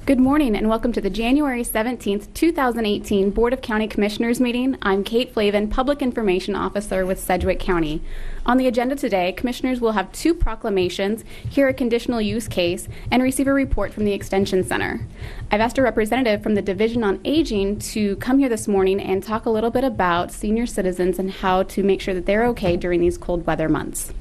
Good morning and welcome to the January 17th, 2018 Board of County Commissioners meeting. I'm Kate Flavin, Public Information Officer with Sedgwick County. On the agenda today, Commissioners will have 2 proclamations, hear a conditional use case, and receive a report from the Extension Center. I've asked a representative from the Division on Aging to come here this morning and talk a little bit about senior citizens and how to make sure that they're okay during these cold weather months.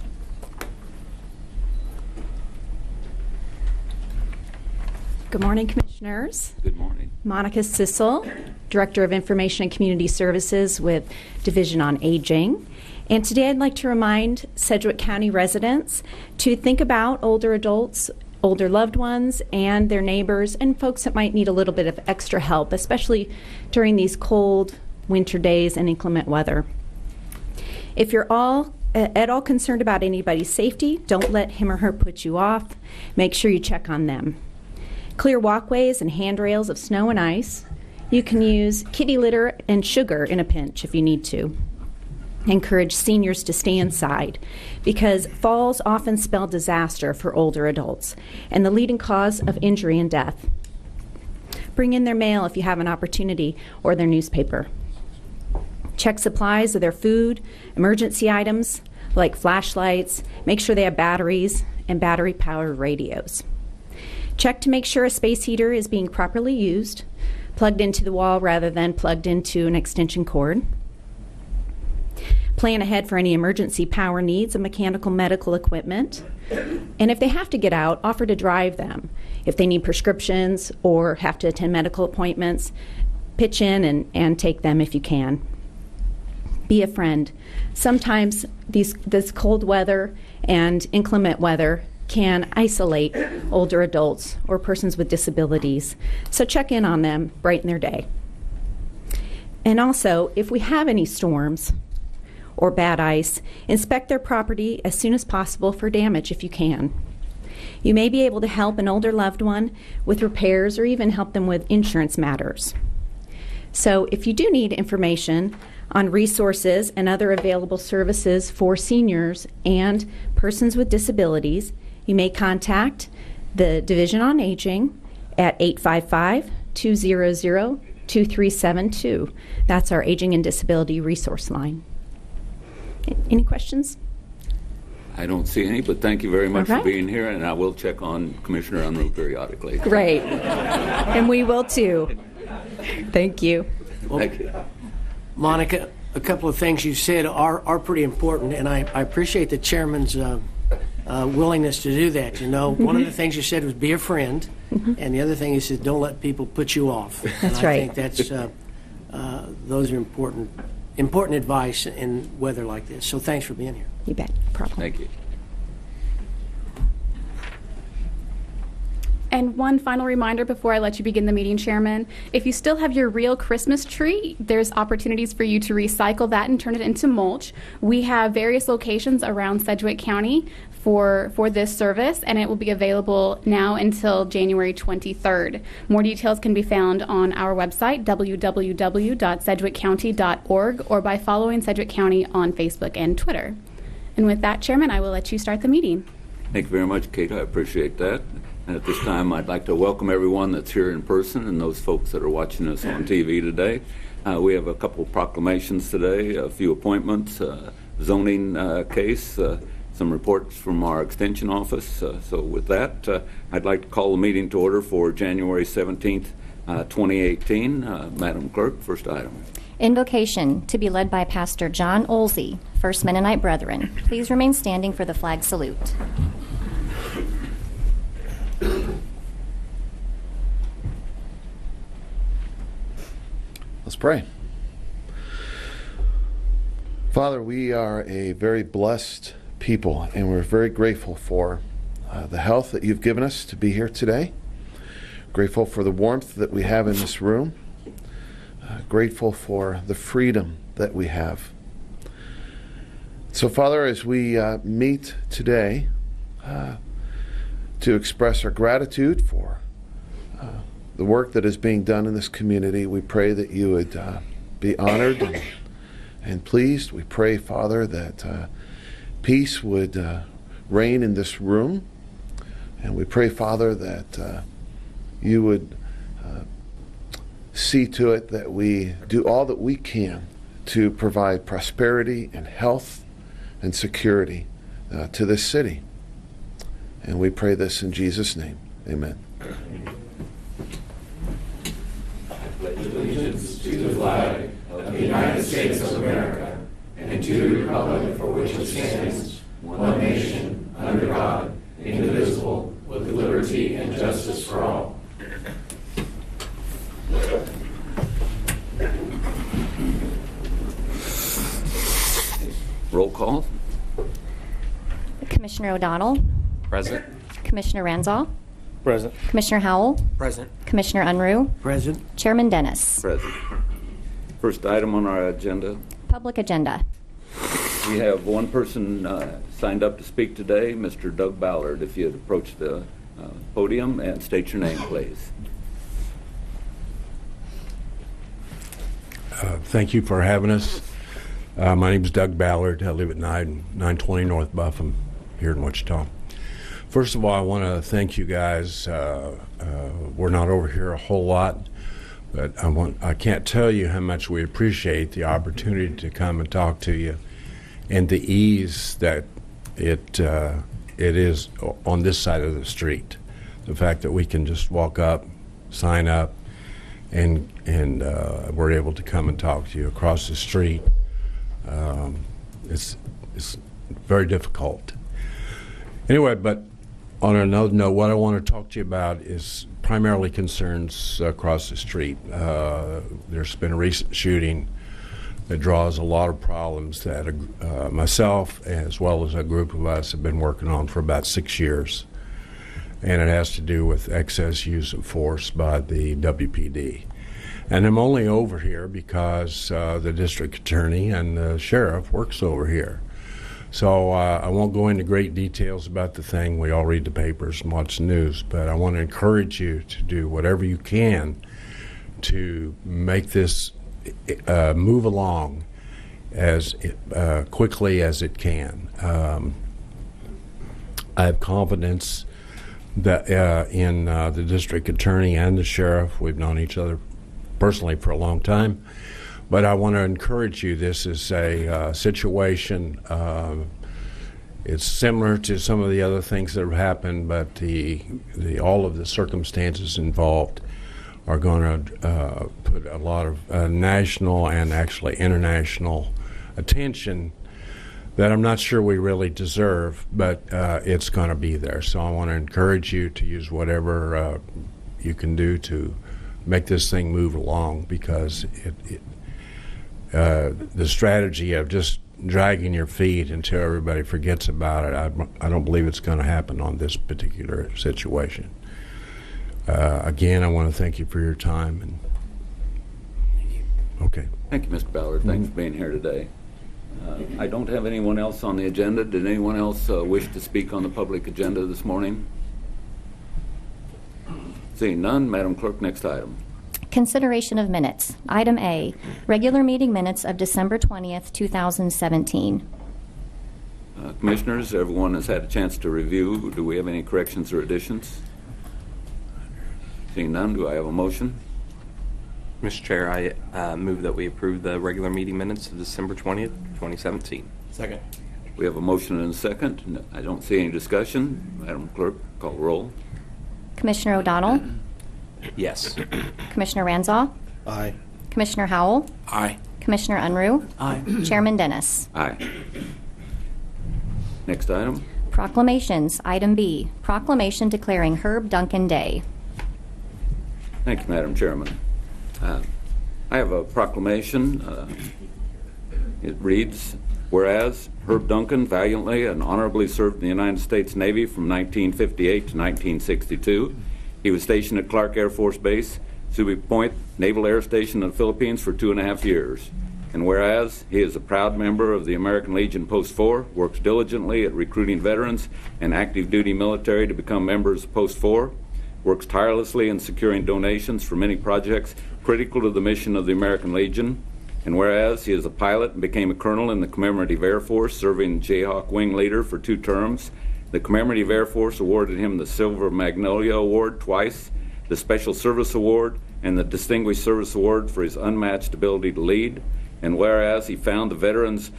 Good morning, Commissioners. Good morning. Monica Sissel, Director of Information and Community Services with Division on Aging. And today I'd like to remind Sedgwick County residents to think about older adults, older loved ones, and their neighbors, and folks that might need a little bit of extra help, especially during these cold winter days and inclement weather. If you're at all concerned about anybody's safety, don't let him or her put you off. Make sure you check on them. Clear walkways and handrails of snow and ice. You can use kitty litter and sugar in a pinch if you need to. Encourage seniors to stay inside because falls often spell disaster for older adults and the leading cause of injury and death. Bring in their mail if you have an opportunity or their newspaper. Check supplies of their food, emergency items like flashlights. Make sure they have batteries and battery-powered radios. Check to make sure a space heater is being properly used, plugged into the wall rather than plugged into an extension cord. Plan ahead for any emergency power needs of mechanical medical equipment. And if they have to get out, offer to drive them. If they need prescriptions or have to attend medical appointments, pitch in and take them if you can. Be a friend. Sometimes this cold weather and inclement weather can isolate older adults or persons with disabilities. So check in on them, brighten their day. And also, if we have any storms or bad ice, inspect their property as soon as possible for damage if you can. You may be able to help an older loved one with repairs or even help them with insurance matters. So if you do need information on resources and other available services for seniors and persons with disabilities, you may contact the Division on Aging at 855-200-2372. That's our Aging and Disability Resource Line. Any questions? I don't see any, but thank you very much for being here, and I will check on Commissioner Unruh periodically. Great. And we will too. Thank you. Well, Thank you. Monica, a couple of things you said are pretty important, and I appreciate the Chairman's willingness to do that. You know, one of the things you said was be a friend, and the other thing you said, don't let people put you off. That's and right. I think that's those are important advice in weather like this. So thanks for being here. You bet. No problem. Thank you. And one final reminder before I let you begin the meeting, Chairman. If you still have your real Christmas tree, there's opportunities for you to recycle that and turn it into mulch. We have various locations around Sedgwick County for this service, and it will be available now until January 23rd. More details can be found on our website, www.sedgwickcounty.org, or by following Sedgwick County on Facebook and Twitter. And with that, Chairman, I will let you start the meeting. Thank you very much, Kate. I appreciate that. And at this time, I'd like to welcome everyone that's here in person and those folks that are watching us on TV today. We have a couple of proclamations today, a few appointments, zoning case, some reports from our Extension Office. So with that, I'd like to call the meeting to order for January 17th, 2018. Madam Clerk, first item. Invocation to be led by Pastor John Olsey, First Mennonite Brethren. Please remain standing for the flag salute. Let's pray. Father, we are a very blessed people, and we're very grateful for the health that you've given us to be here today. Grateful for the warmth that we have in this room. Grateful for the freedom that we have. So, Father, as we meet today to express our gratitude for the work that is being done in this community, we pray that you would be honored and pleased. We pray, Father, that peace would reign in this room. And we pray, Father, that you would see to it that we do all that we can to provide prosperity and health and security to this city. And we pray this in Jesus' name. Amen. I pledge allegiance to the flag of the United States of America and to the republic for which it stands, one nation, under God, indivisible, with liberty and justice for all. Roll call. Commissioner O'Donnell, Present. Commissioner Ranzau, Present. Commissioner Howell, Present. Commissioner Unruh, Present. Chairman Dennis. Present. First item on our agenda, Public agenda. we have one person signed up to speak today, Mr. Doug Ballard. If you'd approach the podium and state your name, please. Thank you for having us. My name is Doug Ballard. I live at 920 North Buffum here in Wichita. First of all, I want to thank you guys. We're not over here a whole lot, but I can't tell you how much we appreciate the opportunity to come and talk to you and the ease that it is on this side of the street. The fact that we can just walk up, sign up, and we're able to come and talk to you across the street. It's very difficult. Anyway, but on another note, what I want to talk to you about is primarily concerns across the street. There's been a recent shooting that draws a lot of problems that myself, as well as a group of us, have been working on for about 6 years. And it has to do with excess use of force by the WPD. And I'm only over here because the district attorney and the sheriff works over here. So I won't go into great details about the thing. We all read the papers and watch the news, but I want to encourage you to do whatever you can to make this move along as quickly as it can. I have confidence that in the district attorney and the sheriff. We've known each other personally for a long time, but I want to encourage you. This is a situation. It's similar to some of the other things that have happened, but all of the circumstances involved are going to put a lot of national and actually international attention that I'm not sure we really deserve, but it's going to be there. So I want to encourage you to use whatever you can do to make this thing move along, because the strategy of just dragging your feet until everybody forgets about it, I don't believe it's going to happen on this particular situation. Again, I want to thank you for your time. And okay. Thank you, Mr. Ballard. Thanks for being here today. I don't have anyone else on the agenda. Did anyone else wish to speak on the public agenda this morning? Seeing none, Madam Clerk, next item. Consideration of minutes. Item A, regular meeting minutes of December 20th, 2017. Commissioners, everyone has had a chance to review. Do we have any corrections or additions? Seeing none, do I have a motion? Mr. Chair, I move that we approve the regular meeting minutes of December 20th, 2017. Second. We have a motion and a second. I don't see any discussion. Madam Clerk, call roll. Commissioner O'Donnell, Yes. Commissioner Ranzau, Aye. Commissioner Howell, Aye. Commissioner Unruh, Aye. Chairman Dennis. Aye. Next item. Proclamations. Item B, proclamation declaring Herb Duncan Day. Thank you, Madam Chairman. I have a proclamation. It reads, whereas Herb Duncan valiantly and honorably served in the United States Navy from 1958 to 1962. He was stationed at Clark Air Force Base, Subic Point Naval Air Station in the Philippines for 2.5 years. And whereas he is a proud member of the American Legion Post 4, works diligently at recruiting veterans and active duty military to become members of Post 4, works tirelessly in securing donations for many projects critical to the mission of the American Legion. And whereas he is a pilot and became a colonel in the Commemorative Air Force, serving Jayhawk Wing Leader for 2 terms, the Commemorative Air Force awarded him the Silver Magnolia Award twice, the Special Service Award, and the Distinguished Service Award for his unmatched ability to lead. And whereas he found the Veterans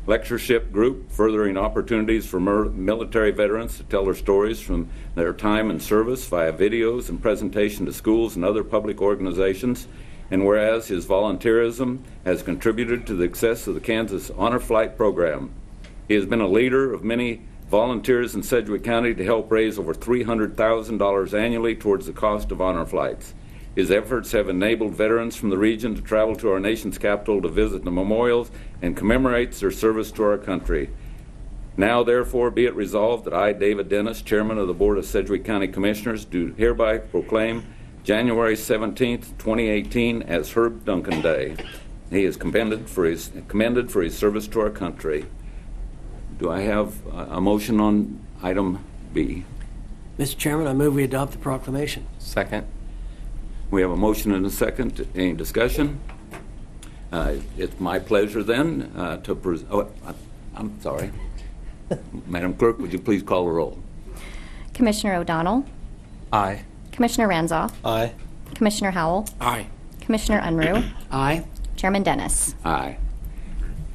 Lectureship Group furthering opportunities for military veterans to tell their stories from their time in service via videos and presentation to schools and other public organizations. And whereas his volunteerism has contributed to the success of the Kansas Honor Flight program. He has been a leader of many volunteers in Sedgwick County to help raise over $300,000 annually towards the cost of honor flights. His efforts have enabled veterans from the region to travel to our nation's capital to visit the memorials and commemorate their service to our country. Now, therefore, be it resolved that I, David Dennis, Chairman of the Board of Sedgwick County Commissioners, do hereby proclaim January 17th, 2018 as Herb Duncan Day. He is commended for his service to our country. Do I have a motion on item B? Mr. Chairman, I move we adopt the proclamation. Second. We have a motion and a second. Any discussion? It's my pleasure then to present. Oh, I'm sorry. Madam Clerk, would you please call the roll? Commissioner O'Donnell. Aye. Commissioner Ranzau. Aye. Commissioner Howell. Aye. Commissioner Unruh. Aye. Chairman Dennis. Aye.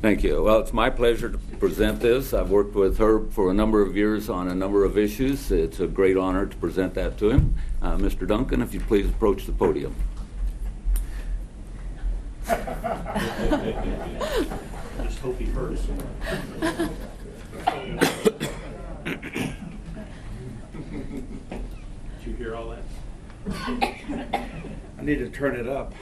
Thank you. Well, it's my pleasure to present this. I've worked with Herb for a number of years on a number of issues. It's a great honor to present that to him. Mr. Duncan, if you please approach the podium. Just hope he hurts. Did you hear all that? I need to turn it up.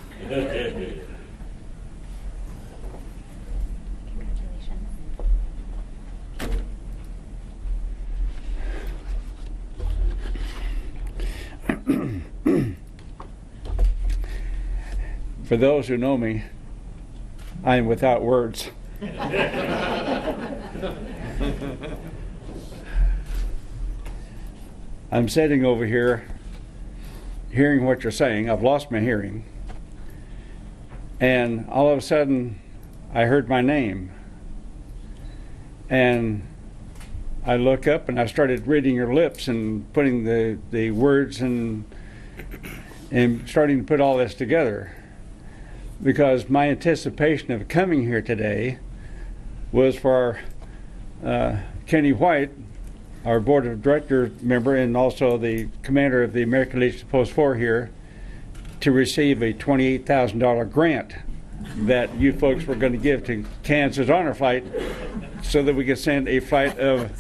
For those who know me, I am without words. I'm sitting over here hearing what you're saying. I've lost my hearing. And all of a sudden, I heard my name. And I look up and I started reading your lips and putting the words and starting to put all this together. Because my anticipation of coming here today was for Kenny White, our Board of Directors member and also the commander of the American Legion Post 4 here, to receive a $28,000 grant that you folks were going to give to Kansas Honor Flight so that we could send a flight of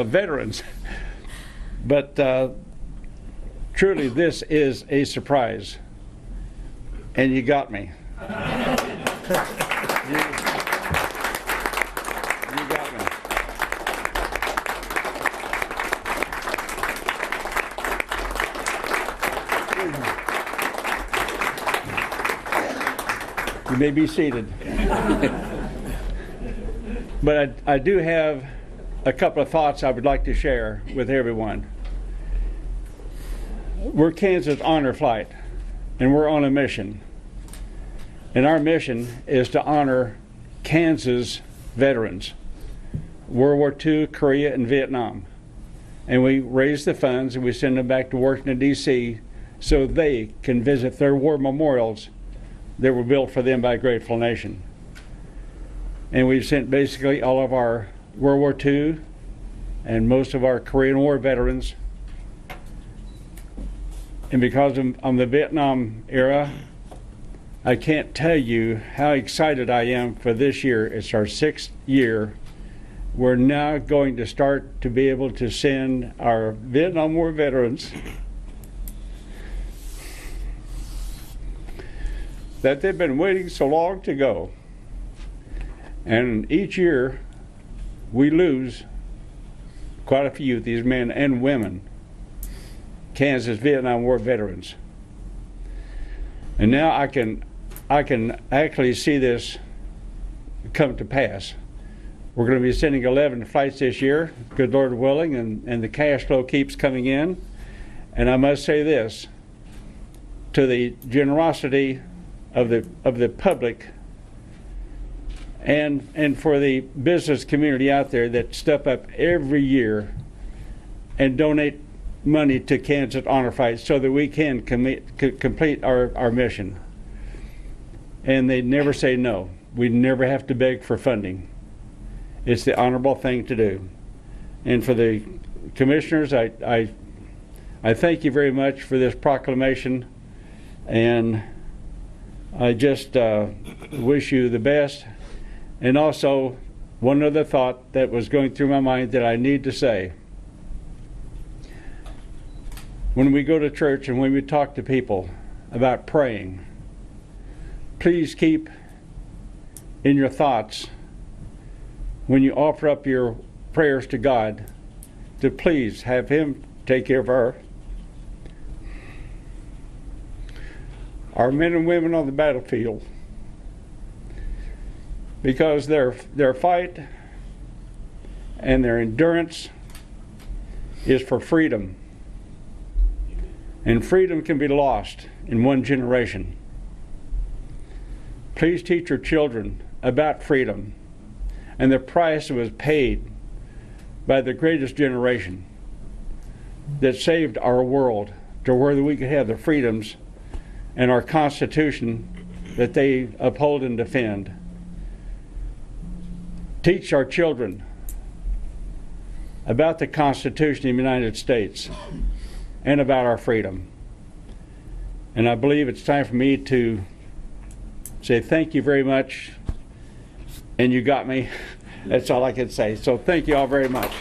veterans. But truly, this is a surprise. And you got me. You got me. You may be seated. But I do have a couple of thoughts I would like to share with everyone. We're Kansas Honor Flight, and we're on a mission. And our mission is to honor Kansas veterans, World War II, Korea, and Vietnam. And we raise the funds and we send them back to Washington, D.C. so they can visit their war memorials that were built for them by a grateful nation. And we've sent basically all of our World War II and most of our Korean War veterans. And because of the Vietnam era, I can't tell you how excited I am for this year. It's our 6th year. We're now going to start to be able to send our Vietnam War veterans that they've been waiting so long to go. And each year we lose quite a few of these men and women, Kansas Vietnam War veterans. And now I can actually see this come to pass. We're going to be sending 11 flights this year, good Lord willing, and the cash flow keeps coming in. And I must say this, to the generosity of the public and for the business community out there that step up every year and donate money to Kansas Honor Fight so that we can complete our mission. And they never say no. We never have to beg for funding. It's the honorable thing to do. And for the commissioners, I thank you very much for this proclamation, and I just wish you the best. And also, one other thought that was going through my mind that I need to say. When we go to church and when we talk to people about praying, please keep in your thoughts when you offer up your prayers to God to please have Him take care of our men and women on the battlefield, because their fight and their endurance is for freedom, and freedom can be lost in one generation. Please teach your children about freedom and the price that was paid by the greatest generation that saved our world to where we could have the freedoms and our Constitution that they uphold and defend. Teach our children about the Constitution of the United States and about our freedom. And I believe it's time for me to say thank you very much, and you got me. That's all I can say. So thank you all very much.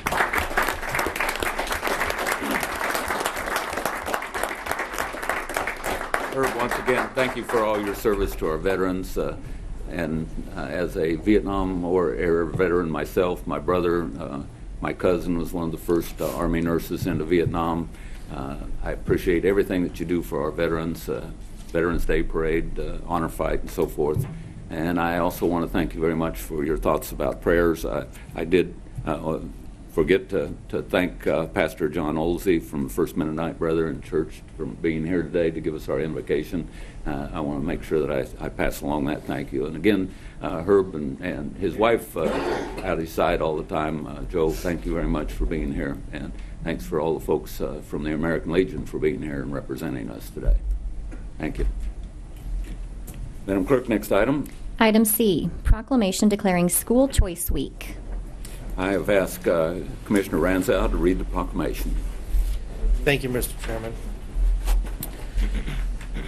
Herb, once again, thank you for all your service to our veterans. And as a Vietnam War era veteran myself, my brother, my cousin was one of the first Army nurses into Vietnam. I appreciate everything that you do for our veterans, Veterans Day Parade, Honor Fight, and so forth. And I also want to thank you very much for your thoughts about prayers. I did forget to thank Pastor John Olsey from the First Mennonite Brethren Church for being here today to give us our invocation. I want to make sure that I pass along that thank you. And again, Herb and his wife out his side all the time, Joe, thank you very much for being here. And thanks for all the folks from the American Legion for being here and representing us today. Thank you. Madam Clerk, next item. Item C, proclamation declaring School Choice Week. I have asked Commissioner RANZAU to read the proclamation. Thank you, Mr. Chairman.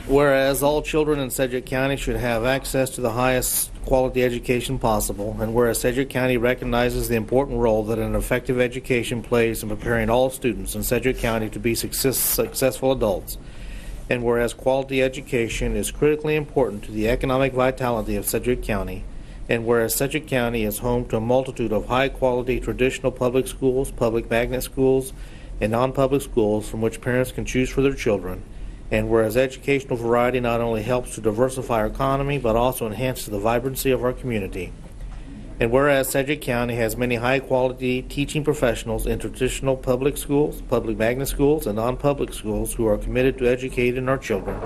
Whereas all children in Sedgwick County should have access to the highest quality education possible, and whereas Sedgwick County recognizes the important role that an effective education plays in preparing all students in Sedgwick County to be successful adults, and whereas quality education is critically important to the economic vitality of Sedgwick County, and whereas Sedgwick County is home to a multitude of high-quality traditional public schools, public magnet schools, and non-public schools from which parents can choose for their children, and whereas educational variety not only helps to diversify our economy but also enhances the vibrancy of our community, and whereas Sedgwick County has many high-quality teaching professionals in traditional public schools, public magnet schools, and non-public schools who are committed to educating our children,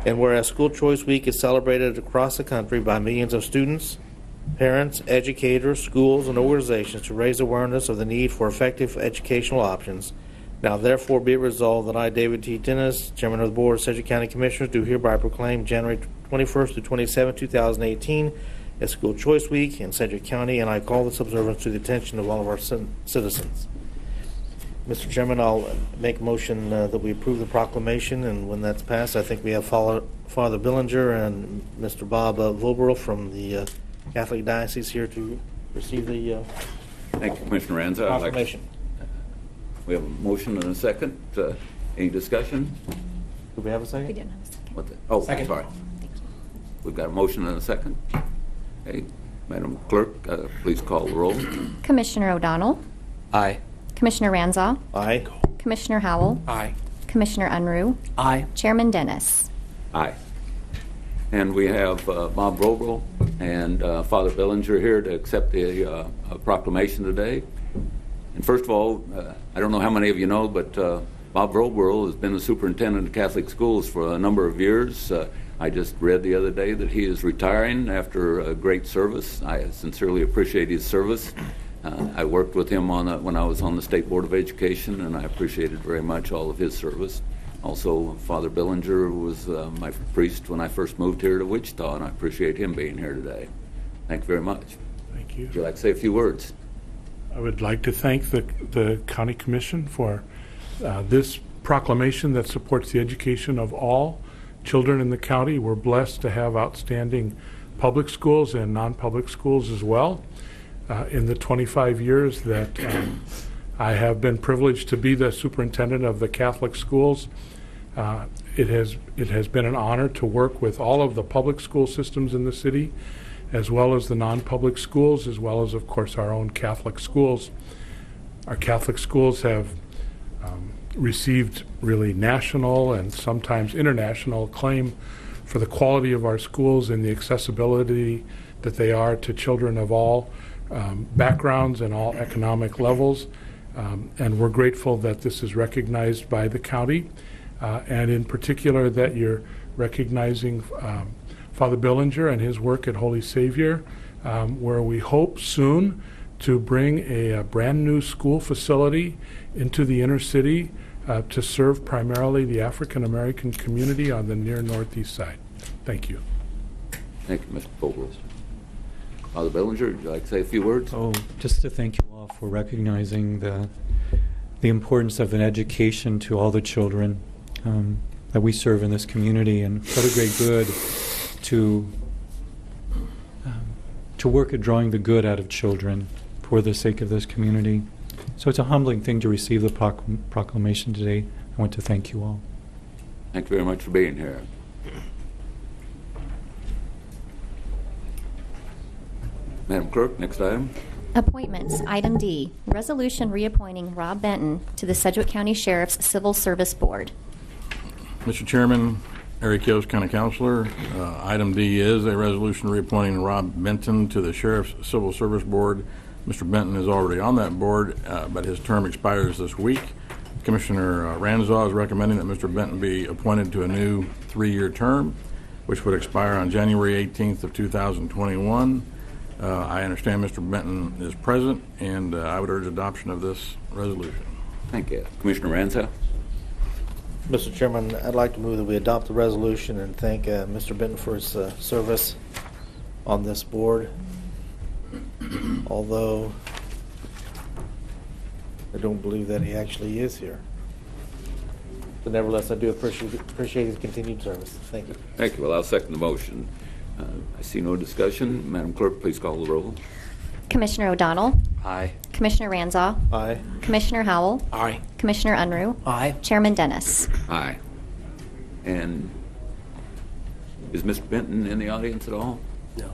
and whereas School Choice Week is celebrated across the country by millions of students, parents, educators, schools, and organizations to raise awareness of the need for effective educational options, now therefore be it resolved that I, David T. Dennis, Chairman of the Board of Sedgwick County Commissioners, do hereby proclaim January 21st to 27, 2018 as School Choice Week in Sedgwick County, and I call this observance to the attention of all of our citizens. Mr. Chairman, I'll make a motion that we approve the proclamation, and when that's passed, I think we have Father Billinger and Mr. Bob Volberl from the Catholic Diocese here to receive the Thank you, Commissioner RANZAU. proclamation. We have a motion and a second. Any discussion? Do we have a second? We didn't have a second. What the, oh, Second. sorry. We've got a motion and a second. Okay. Madam Clerk, please call the roll. Commissioner O'Donnell, Aye. Commissioner Ranzau, Aye. Commissioner Howell, Aye. Commissioner Unruh, Aye. Chairman Dennis. Aye. And we have Bob Volberl and Father Billinger here to accept the proclamation today. And first of all, I don't know how many of you know, but Bob Volberl has been the superintendent of Catholic schools for a number of years. I just read the other day that he is retiring after a great service. I sincerely appreciate his service. I worked with him on when I was on the State Board of Education, and I appreciated very much all of his service. Also, Father Billinger was my priest when I first moved here to Wichita, and I appreciate him being here today. Thank you very much. Thank you. Would you like to say a few words? I would like to thank the County Commission for this proclamation that supports the education of all children in the county. We're blessed to have outstanding public schools and non-public schools as well. In the 25 years that I have been privileged to be the superintendent of the Catholic schools, it has been an honor to work with all of the public school systems in the city, as well as the non-public schools, as well as, of course, our own Catholic schools. Our Catholic schools have received really national and sometimes international acclaim for the quality of our schools and the accessibility that they are to children of all backgrounds and all economic levels. And we're grateful that this is recognized by the county, and in particular that you're recognizing Father Billinger and his work at Holy Savior, where we hope soon to bring a brand new school facility into the inner city to serve primarily the African American community on the near northeast side. Thank you. Thank you, Mr. Vogel. Father Billinger, would you like to say a few words? Oh, just to thank you all for recognizing the importance of an education to all the children that we serve in this community, and what a great good to work at drawing the good out of children for the sake of this community. So it's a humbling thing to receive the proclamation today. I want to thank you all. Thank you very much for being here. Madam Clerk, next item. Appointments. Item D, resolution reappointing Rob Benton to the Sedgwick County Sheriff's Civil Service Board. Mr. Chairman, Eric Yost, County Councilor. Item D is a resolution reappointing Rob Benton to the Sheriff's Civil Service Board. Mr. Benton is already on that board, but his term expires this week. Commissioner RANZAU'S is recommending that Mr. Benton be appointed to a new 3-year term, which would expire on January 18th of 2021. I understand Mr. Benton is present, and I would urge adoption of this resolution. Thank you. Commissioner Ranzau. Mr. Chairman, I'd like to move that we adopt the resolution and thank Mr. Benton for his service on this board. Although I don't believe that he actually is here. But nevertheless, I do appreciate his continued service. Thank you. Thank you. Well, I'll second the motion. I see no discussion. Madam Clerk, please call the roll. Commissioner O'Donnell. Aye. Commissioner Ranzau. Aye. Commissioner Howell. Aye. Commissioner Unruh. Aye. Chairman Dennis. Aye. And is Mr. Benton in the audience at all? No.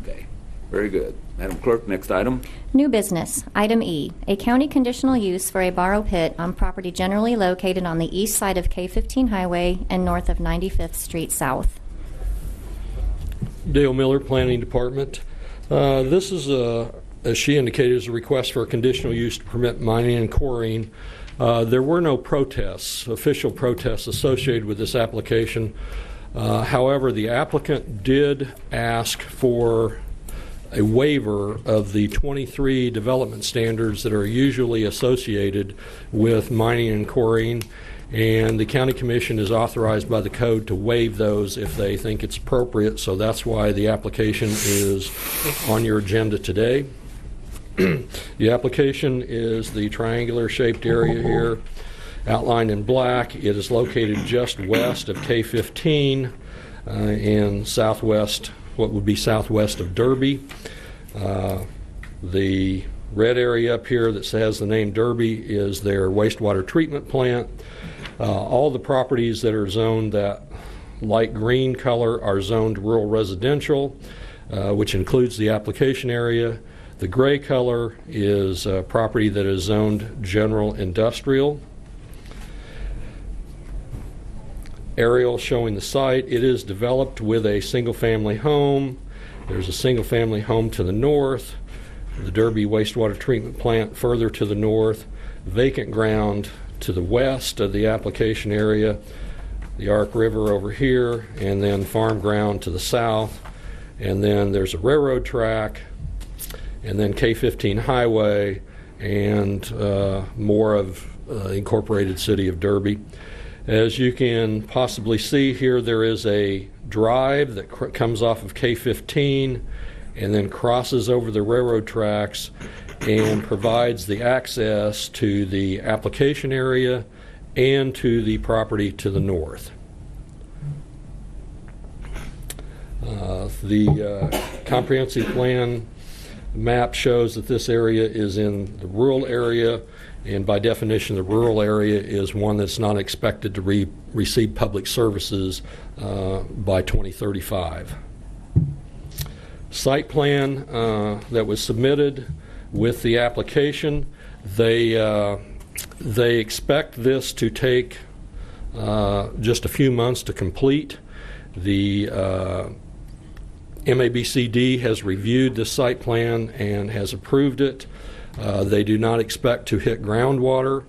Okay. Very good. Madam Clerk, next item. New business. Item E, a county conditional use for a borrow pit on property generally located on the east side of K-15 Highway and north of 95th Street South. Dale Miller, Planning Department. This is, as she indicated, is a request for a conditional use to permit mining and quarrying. There were no protests, official protests associated with this application. However, the applicant did ask for a waiver of the 23 development standards that are usually associated with mining and quarrying, and the County Commission is authorized by the code to waive those if they think it's appropriate, so that's why the application is on your agenda today. The application is the triangular shaped area here outlined in black. It is located just west of K-15 and southwest, what would be southwest of Derby. The red area up here that says the name Derby is their wastewater treatment plant. All the properties that are zoned that light green color are zoned rural residential, which includes the application area. The gray color is property that is zoned general industrial. Aerial showing the site. It is developed with a single-family home. There's a single-family home to the north, the Derby wastewater treatment plant further to the north, vacant ground to the west of the application area, the Ark River over here, and then farm ground to the south. And then there's a railroad track and then K-15 Highway, and more of incorporated city of Derby. As you can possibly see here, there is a drive that comes off of K-15 and then crosses over the railroad tracks and provides the access to the application area and to the property to the north. The comprehensive plan map shows that this area is in the rural area, and by definition the rural area is one that's not expected to receive public services by 2035. Site plan that was submitted with the application, they expect this to take just a few months to complete. The MABCD has reviewed the site plan and has approved it. They do not expect to hit groundwater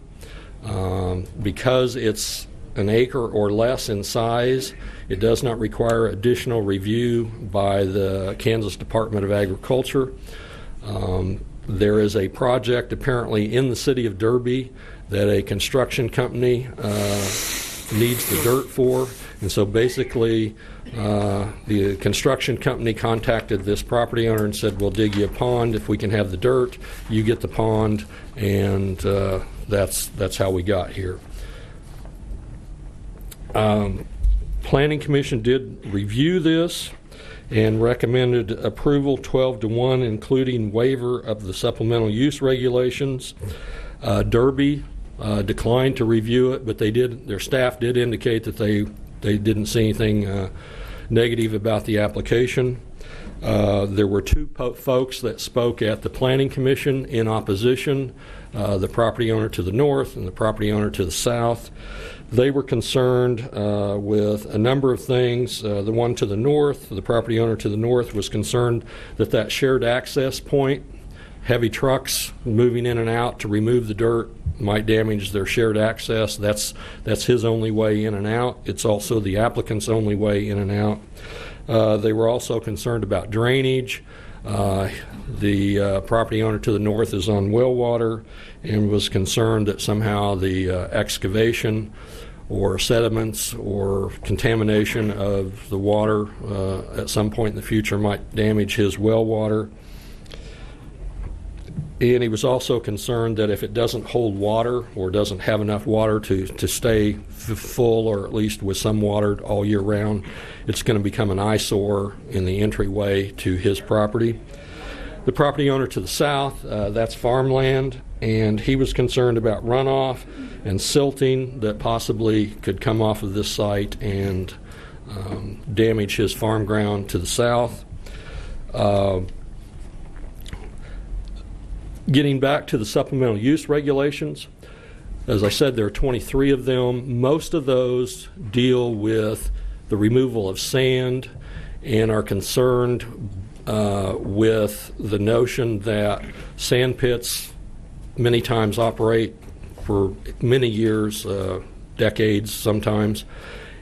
because it's an acre or less in size. It does not require additional review by the Kansas Department of Agriculture. There is a project apparently in the city of Derby that a construction company needs the dirt for, and so basically the construction company contacted this property owner and said, we'll dig you a pond if we can have the dirt, you get the pond, and that's how we got here. Planning Commission did review this and recommended approval 12-1, including waiver of the supplemental use regulations. Derby declined to review it, but their staff did indicate that they didn't see anything negative about the application. There were two folks that spoke at the Planning Commission in opposition, the property owner to the north and the property owner to the south. They were concerned with a number of things. The one to the north, the property owner to the north, was concerned that shared access point, heavy trucks moving in and out to remove the dirt, might damage their shared access. That's his only way in and out. It's also the applicant's only way in and out. They were also concerned about drainage. The property owner to the north is on well water and was concerned that somehow the excavation or sediments or contamination of the water at some point in the future might damage his well water. And he was also concerned that if it doesn't hold water or doesn't have enough water to stay full, or at least with some water all year round, it's going to become an eyesore in the entryway to his property. The property owner to the south, that's farmland, and he was concerned about runoff and silting that possibly could come off of this site and damage his farm ground to the south. Getting back to the supplemental use regulations, as I said, there are 23 of them. Most of those deal with the removal of sand and are concerned with the notion that sand pits many times operate for many years, decades sometimes.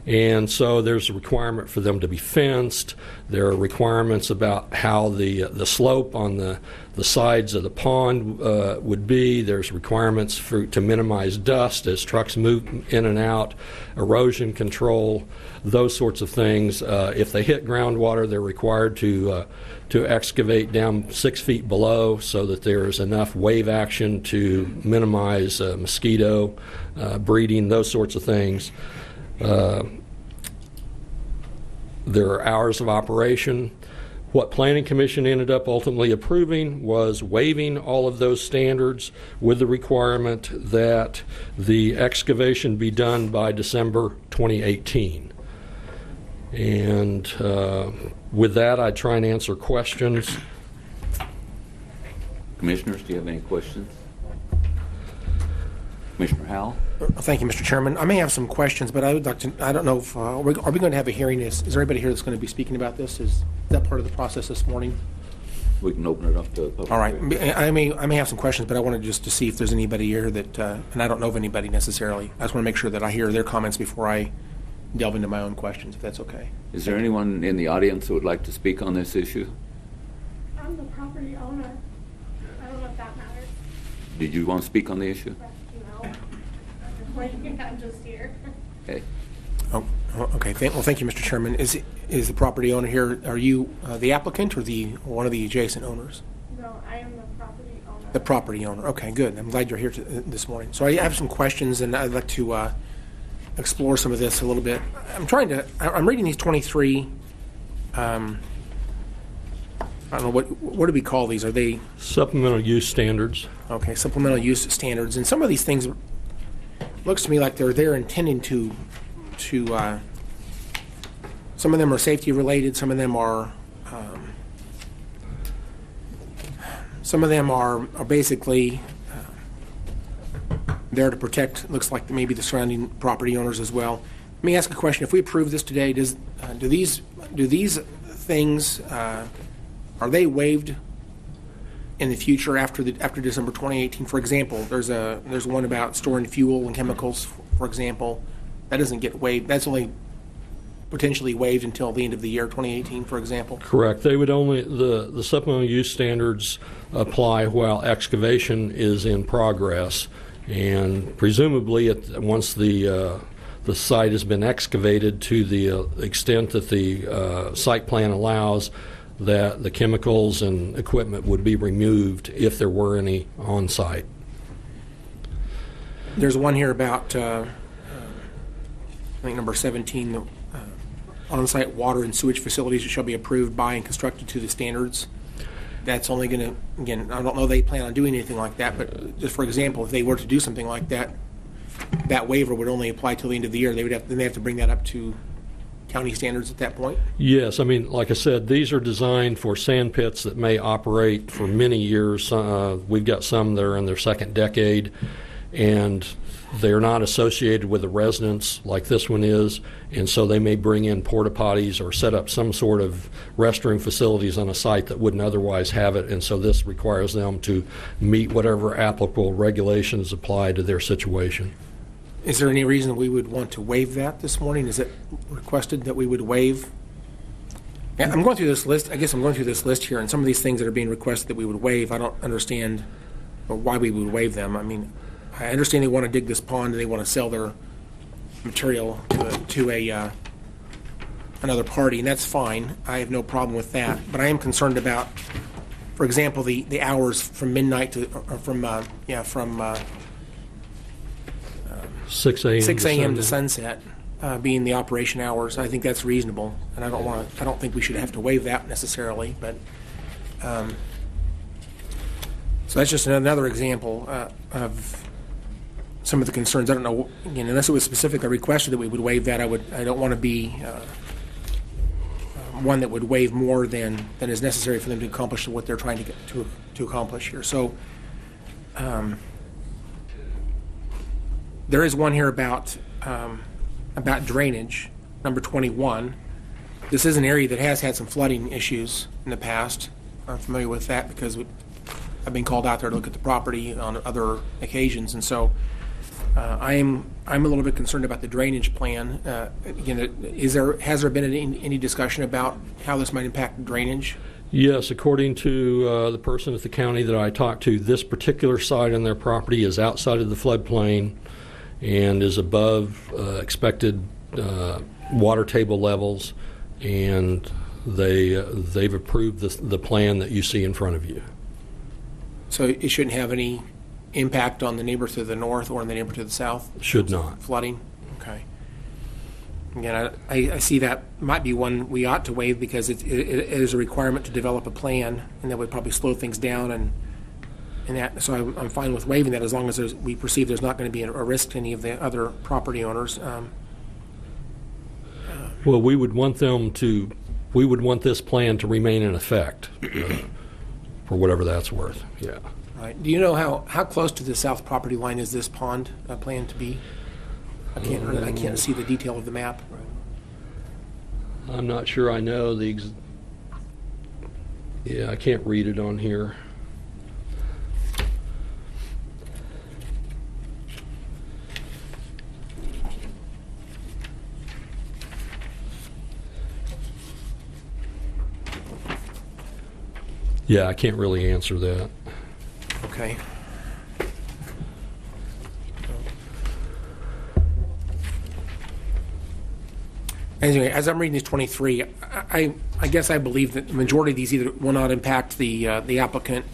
And so there's a requirement for them to be fenced. There are requirements about how the slope on the sides of the pond would be. There's requirements to minimize dust as trucks move in and out, erosion control, those sorts of things. If they hit groundwater, they're required to excavate down 6 feet below so that there is enough wave action to minimize mosquito breeding, those sorts of things. There are hours of operation. What Planning Commission ended up ultimately approving was waiving all of those standards with the requirement that the excavation be done by December 2018. And with that, I try and answer questions. Commissioners, do you have any questions? Commissioner Howell? Thank you, Mr. Chairman. I may have some questions, but I would like to, I don't know if, are we going to have a hearing? Is there anybody here that's going to be speaking about this? Is that part of the process this morning? We can open it up to public. All right. I may have some questions, but I wanted just to see if there's anybody here that, and I don't know of anybody necessarily. I just want to make sure that I hear their comments before I delve into my own questions, if that's okay. Is there anyone in the audience who would like to speak on this issue? I'm the property owner. Did you want to speak on the issue? I'm just here. Okay. Oh, okay. Well, thank you, Mr. Chairman. Is the property owner here? Are you the applicant or one of the adjacent owners? No, I am the property owner. The property owner. Okay, good. I'm glad you're here this morning. So I have some questions, and I'd like to explore some of this a little bit. I'm reading these 23. I don't know what do we call these? Are they supplemental use standards? Okay, supplemental use standards, and some of these things looks to me like they're intending to some of them are safety related, some of them are basically there to protect. Looks like maybe the surrounding property owners as well. Let me ask a question: if we approve this today, do these things are they waived in the future after December 2018? For example, there's one about storing fuel and chemicals, for example. That doesn't get waived. That's only potentially waived until the end of the year 2018, for example. Correct. They would only the supplemental use standards apply while excavation is in progress, and presumably once the site has been excavated to the extent that the site plan allows, that the chemicals and equipment would be removed if there were any on site. There's one here about I think number 17, on-site water and sewage facilities that shall be approved by and constructed to the standards. That's only going to, again, I don't know they plan on doing anything like that, but just for example, if they were to do something like that, that waiver would only apply till the end of the year. They have to bring that up to county standards at that point? Yes. I mean, like I said, these are designed for sand pits that may operate for many years. We've got some that are in their second decade, and they're not associated with the residents like this one is, and so they may bring in porta potties or set up some sort of restroom facilities on a site that wouldn't otherwise have it, and so this requires them to meet whatever applicable regulations apply to their situation. Is there any reason we would want to waive that this morning? Is it requested that we would waive? I'm going through this list. I guess I'm going through this list here, and some of these things that are being requested that we would waive, I don't understand why we would waive them. I mean, I understand they want to dig this pond and they want to sell their material to another party, and that's fine. I have no problem with that. But I am concerned about, for example, the hours from midnight to from 6 a.m. to sunset being the operation hours. I think that's reasonable, and I don't think we should have to waive that necessarily. But so that's just another example of some of the concerns. I don't know, again, unless it was specifically requested that we would waive that. I don't want to be one that would waive more than is necessary for them to accomplish what they're trying to accomplish here. So. There is one here about drainage, number 21. This is an area that has had some flooding issues in the past. I'm familiar with that because I've been called out there to look at the property on other occasions, and so I'm a little bit concerned about the drainage plan. Again, has there been any discussion about how this might impact drainage? Yes, according to the person at the county that I talked to, this particular site on their property is outside of the floodplain and is above expected water table levels, and they've approved the plan that you see in front of you. So it shouldn't have any impact on the neighbor to the north or on the neighbor to the south? Should not. Flooding? Okay. Again, I see that might be one we ought to waive because it is a requirement to develop a plan, and that would probably slow things down and that. So I'm fine with waiving that as long as we perceive there's not going to be a risk to any of the other property owners. Well, we would want this plan to remain in effect for whatever that's worth. Yeah. Right. Do you know how close to the south property line is this pond planned to be? I can't see the detail of the map. I'm not sure I know yeah, I can't read it on here. Yeah, I can't really answer that. Okay. Anyway, as I'm reading these 23, I guess I believe that the majority of these either will not impact the applicant,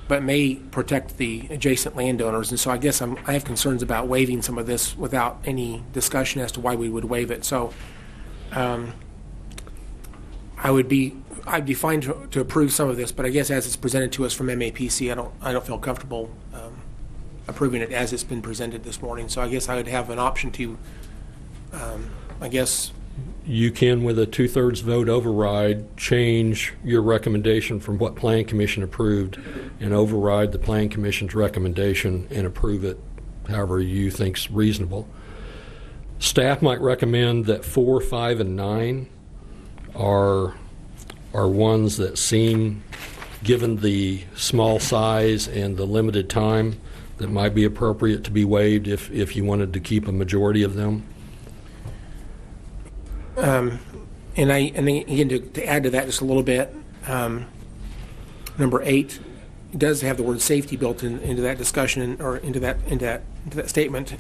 but may protect the adjacent landowners. And so I guess I have concerns about waiving some of this without any discussion as to why we would waive it. So I'd be fine to approve some of this, but I guess as it's presented to us from MAPC, I don't feel comfortable approving it as it's been presented this morning. So I guess I would have an option to, I guess. You can, with a 2/3 vote override, change your recommendation from what Plan Commission approved and override the Plan Commission's recommendation and approve it however you think's reasonable. Staff might recommend that 4, 5, and 9 are ones that seem, given the small size and the limited time, that might be appropriate to be waived if you wanted to keep a majority of them. And again, to add to that just a little bit, number 8 does have the word safety built into that discussion or into that statement,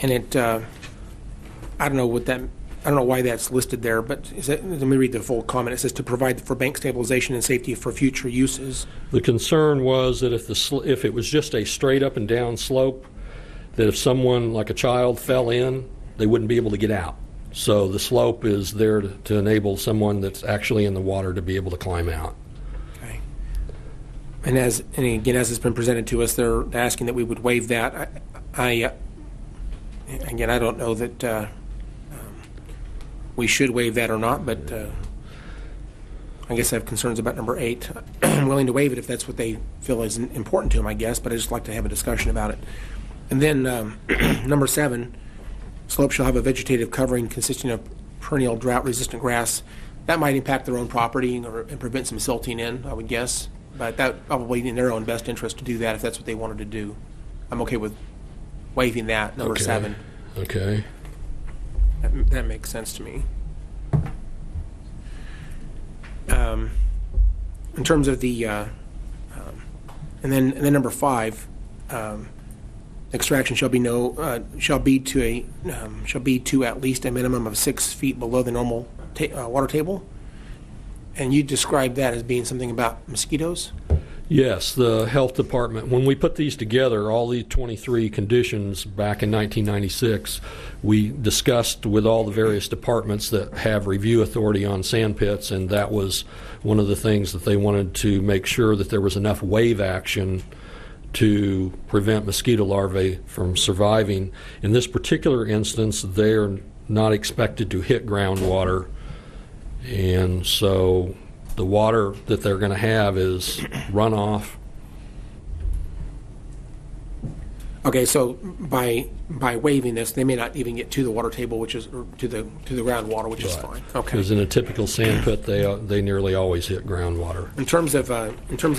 and it I don't know why that's listed there, but let me read the full comment. It says to provide for bank stabilization and safety for future uses. The concern was that if it was just a straight up and down slope, that if someone like a child fell in, they wouldn't be able to get out. So the slope is there to enable someone that's actually in the water to be able to climb out. Okay. And again, as it's been presented to us, they're asking that we would waive that. Again, I don't know that we should waive that or not, but I guess I have concerns about number 8. I'm willing to waive it if that's what they feel is important to them, I guess, but I just like to have a discussion about it. And then number 7, slope shall have a vegetative covering consisting of perennial drought-resistant grass. That might impact their own property and prevent some silting in, I would guess. But that probably in their own best interest to do that if that's what they wanted to do. I'm okay with waiving that, number 7. Okay. That makes sense to me. In terms of the, and then number 5, extraction shall be to at least a minimum of 6 feet below the normal water table. And you described that as being something about mosquitoes? Yes, the health department, when we put these together, all the 23 conditions back in 1996, we discussed with all the various departments that have review authority on sand pits, and that was one of the things that they wanted to make sure that there was enough wave action to prevent mosquito larvae from surviving. In this particular instance, they're not expected to hit groundwater, and so the water that they're going to have is runoff. Okay, so by waiving this, they may not even get to the water table, which is or to the groundwater, which is fine. Okay. Because in a typical sand pit, they nearly always hit groundwater. In terms of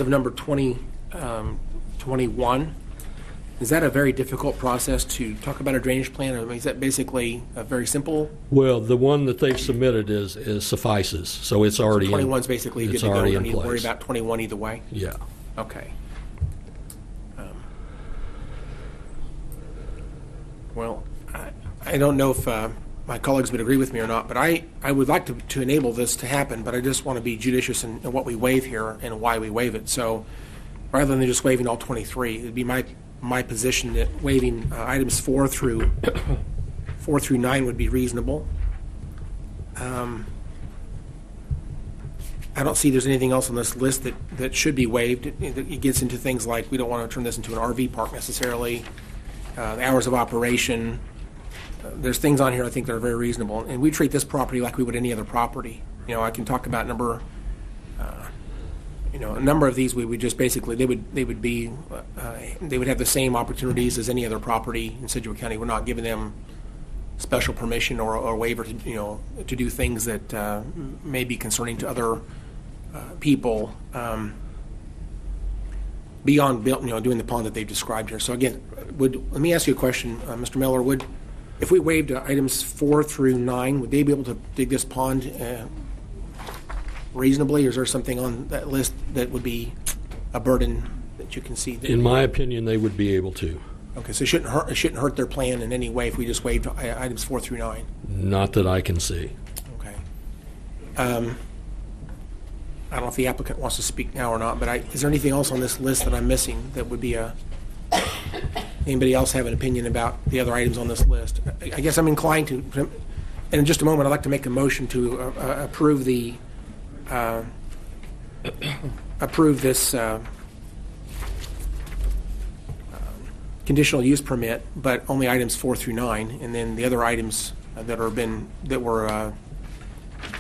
number 21, is that a very difficult process to talk about a drainage plan? I mean, is that basically a very simple? Well, the one that they've submitted is suffices, so it's already. 21 is basically good to go. You don't need to worry about 21 either way. Yeah. Okay. Well, I don't know if my colleagues would agree with me or not, but I would like to enable this to happen, but I just want to be judicious in what we waive here and why we waive it. So rather than just waiving all 23, it would be my position that waiving items 4 through 9 would be reasonable. I don't see there's anything else on this list that should be waived. It gets into things like we don't want to turn this into an RV park necessarily. The hours of operation. There's things on here I think that are very reasonable, and we treat this property like we would any other property. You know, I can talk about a number of these. We would just basically they would have the same opportunities as any other property in Sedgwick County. We're not giving them special permission or waiver to do things that may be concerning to other people. Beyond doing the pond that they've described here. So again, let me ask you a question, Mr. Miller. If we waived items 4 through 9, would they be able to dig this pond reasonably, or is there something on that list that would be a burden that you can see? In my opinion, they would be able to. Okay, so it shouldn't hurt their plan in any way if we just waived items 4 through 9. Not that I can see. Okay. I don't know if the applicant wants to speak now or not, but is there anything else on this list that I'm missing that would be anybody else have an opinion about the other items on this list? I guess I'm inclined to, and in just a moment, I'd like to make a motion to approve this conditional use permit, but only items 4 through 9, and then the other items that were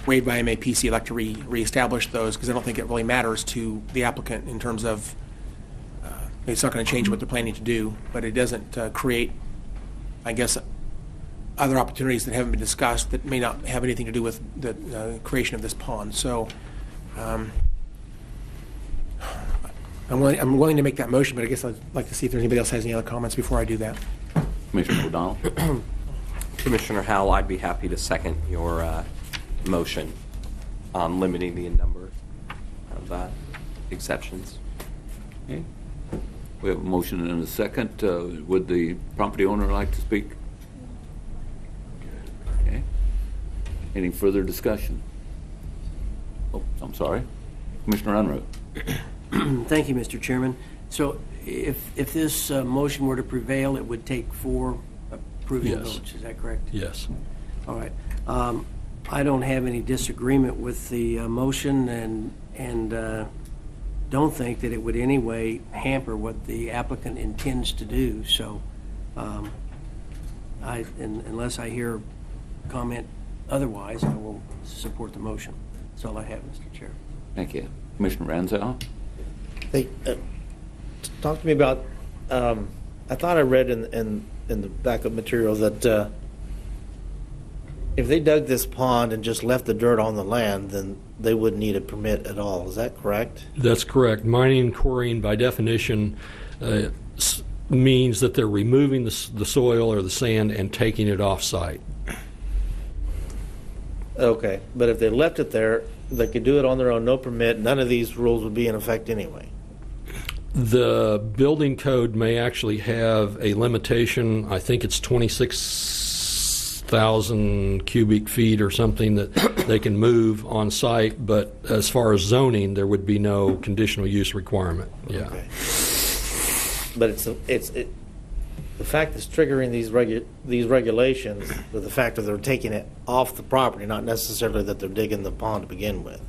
waived by MAPC, I'd like to reestablish those because I don't think it really matters to the applicant in terms of it's not going to change what they're planning to do, but it doesn't create, I guess, other opportunities that haven't been discussed that may not have anything to do with the creation of this pond. So I'm willing to make that motion, but I guess I'd like to see if anybody else has any other comments before I do that. Commissioner O'Donnell. Commissioner Howell, I'd be happy to second your motion on limiting the number of exceptions. Okay. We have a motion and a second. Would the property owner like to speak? Okay. Any further discussion? Oh, I'm sorry. Commissioner Unruh. Thank you, Mr. Chairman. So if this motion were to prevail, it would take 4 approving votes. Is that correct? Yes. All right. I don't have any disagreement with the motion and don't think that it would in any way hamper what the applicant intends to do. So unless I hear comment otherwise, I will support the motion. That's all I have, Mr. Chair. Thank you. Commissioner Ranzau. Hey, talk to me about, I thought I read in the backup material that if they dug this pond and just left the dirt on the land, then they wouldn't need a permit at all. Is that correct? That's correct. Mining and quarrying, by definition, means that they're removing the soil or the sand and taking it off-site. Okay, but if they left it there, they could do it on their own, no permit. None of these rules would be in effect anyway. The building code may actually have a limitation. I think it's 26,000 cubic feet or something that they can move on site, but as far as zoning, there would be no conditional use requirement. Yeah. Okay. But the fact that's triggering these regulations, the fact that they're taking it off the property, not necessarily that they're digging the pond to begin with.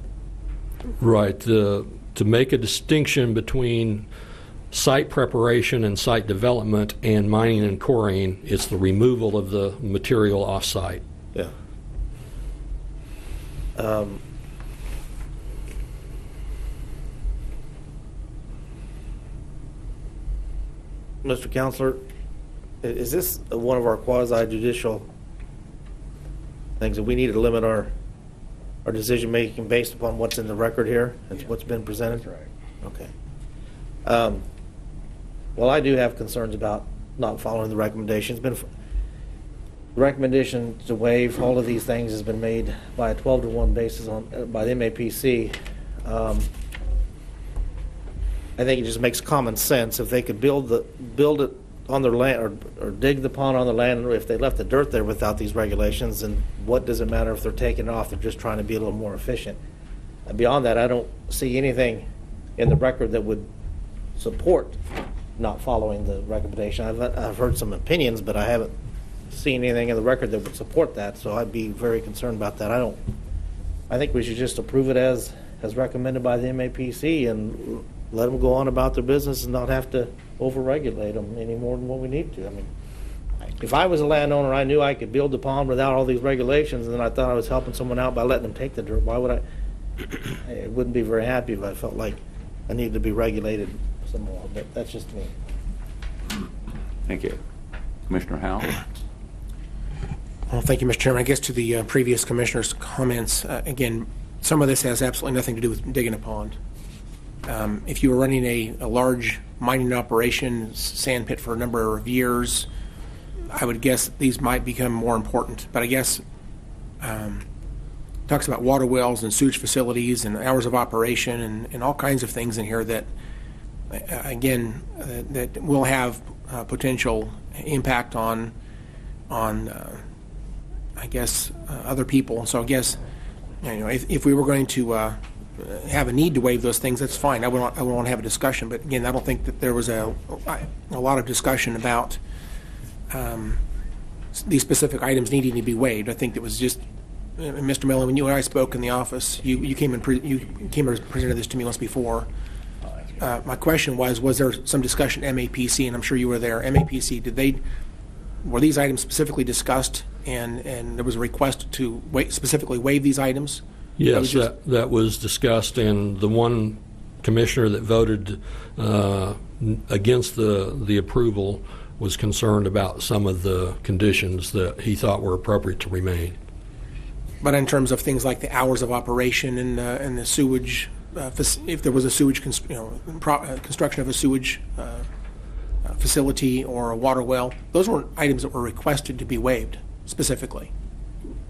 Right. To make a distinction between site preparation and site development and mining and quarrying, it's the removal of the material off-site. Yeah. Mr. Counselor, is this one of our quasi-judicial things that we need to limit our decision-making based upon what's in the record here and what's been presented? That's right. Okay. Well, I do have concerns about not following the recommendations. The recommendation to waive all of these things has been made by a 12-to-1 basis by the MAPC. I think it just makes common sense if they could build it on their land or dig the pond on the land. If they left the dirt there without these regulations, then what does it matter if they're taking it off? They're just trying to be a little more efficient. Beyond that, I don't see anything in the record that would support not following the recommendation. I've heard some opinions, but I haven't seen anything in the record that would support that. So I'd be very concerned about that. I think we should just approve it as recommended by the MAPC and let them go on about their business and not have to overregulate them any more than what we need to. I mean, if I was a landowner, I knew I could build the pond without all these regulations, and then I thought I was helping someone out by letting them take the dirt. Why would I? I wouldn't be very happy if I felt like I needed to be regulated some more, but that's just me. Thank you. Commissioner Howell. Well, thank you, Mr. Chairman. I guess to the previous commissioner's comments, again, some of this has absolutely nothing to do with digging a pond. If you were running a large mining operation, sand pit for a number of years, I would guess these might become more important. But I guess talks about water wells and sewage facilities and hours of operation and all kinds of things in here that, again, that will have potential impact on I guess, other people. So I guess, if we were going to have a need to waive those things, that's fine. I would want to have a discussion. But again, I don't think that there was a lot of discussion about these specific items needing to be waived. I think it was just, Mr. Miller, when you and I spoke in the office, you came and presented this to me once before. My question was there some discussion at MAPC, and I'm sure you were there. MAPC, were these items specifically discussed, and there was a request to specifically waive these items? Yes, that was discussed, and the one commissioner that voted against the approval was concerned about some of the conditions that he thought were appropriate to remain. But in terms of things like the hours of operation and the sewage, if there was a sewage, construction of a sewage facility or a water well, those weren't items that were requested to be waived specifically,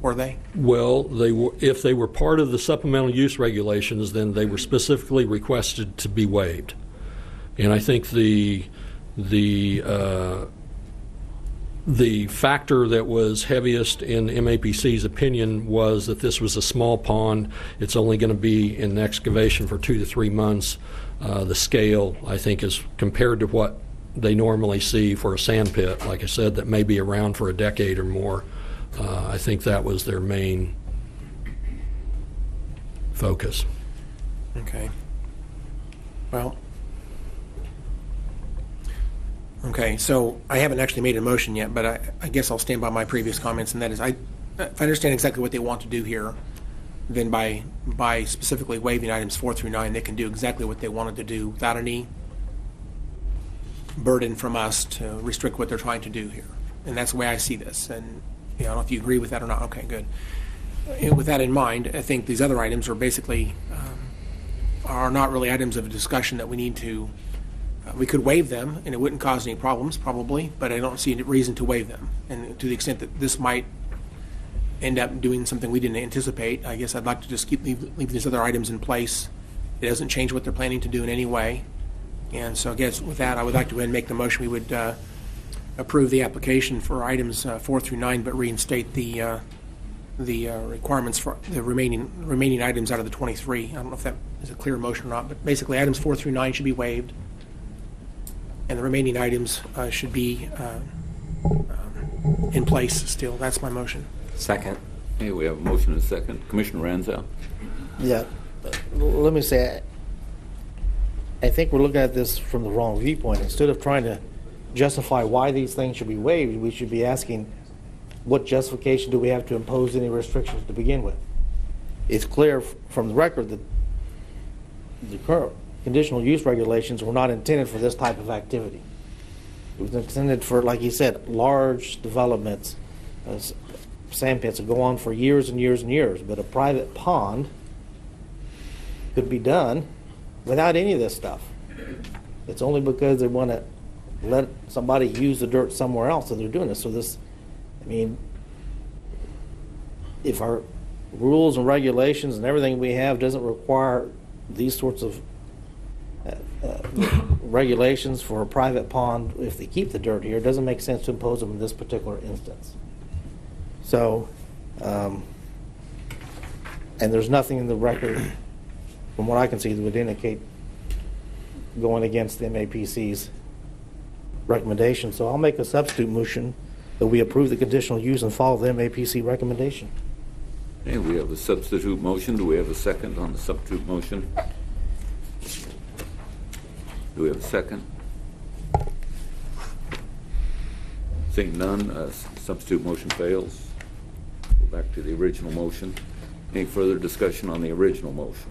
were they? Well, if they were part of the supplemental use regulations, then they were specifically requested to be waived. And I think the factor that was heaviest in MAPC's opinion was that this was a small pond. It's only going to be in excavation for 2 to 3 months. The scale, I think, is compared to what they normally see for a sand pit, like I said, that may be around for a decade or more. I think that was their main focus. Okay. Well, okay, so I haven't actually made a motion yet, but I guess I'll stand by my previous comments, and that is, if I understand exactly what they want to do here, then by specifically waiving items 4 through 9, they can do exactly what they wanted to do without any burden from us to restrict what they're trying to do here. And that's the way I see this. And I don't know if you agree with that or not. Okay, good. And with that in mind, I think these other items are basically are not really items of discussion that we need to. We could waive them, and it wouldn't cause any problems, probably, but I don't see any reason to waive them. And to the extent that this might end up doing something we didn't anticipate, I guess I'd like to just leave these other items in place. It doesn't change what they're planning to do in any way. And so I guess with that, I would like to go ahead and make the motion. We would approve the application for items 4 through 9, but reinstate the requirements for the remaining items out of the 23. I don't know if that is a clear motion or not, but basically items 4 through 9 should be waived, and the remaining items should be in place still. That's my motion. Second. Okay, we have a motion and a second. Commissioner Ranzau. Yeah, let me say, I think we're looking at this from the wrong viewpoint. Instead of trying to justify why these things should be waived, we should be asking, what justification do we have to impose any restrictions to begin with? It's clear from the record that the current conditional use regulations were not intended for this type of activity. It was intended for, like you said, large developments, sand pits that go on for years and years and years. But a private pond could be done without any of this stuff. It's only because they want to let somebody use the dirt somewhere else that they're doing this. So this, I mean, if our rules and regulations and everything we have doesn't require these sorts of regulations for a private pond, if they keep the dirt here, it doesn't make sense to impose them in this particular instance. So, and there's nothing in the record, from what I can see, that would indicate going against the MAPC's recommendation. So I'll make a substitute motion that we approve the conditional use and follow the MAPC recommendation. Okay, we have a substitute motion. Do we have a second on the substitute motion? Do we have a second? Seeing none, substitute motion fails. Go back to the original motion. Any further discussion on the original motion?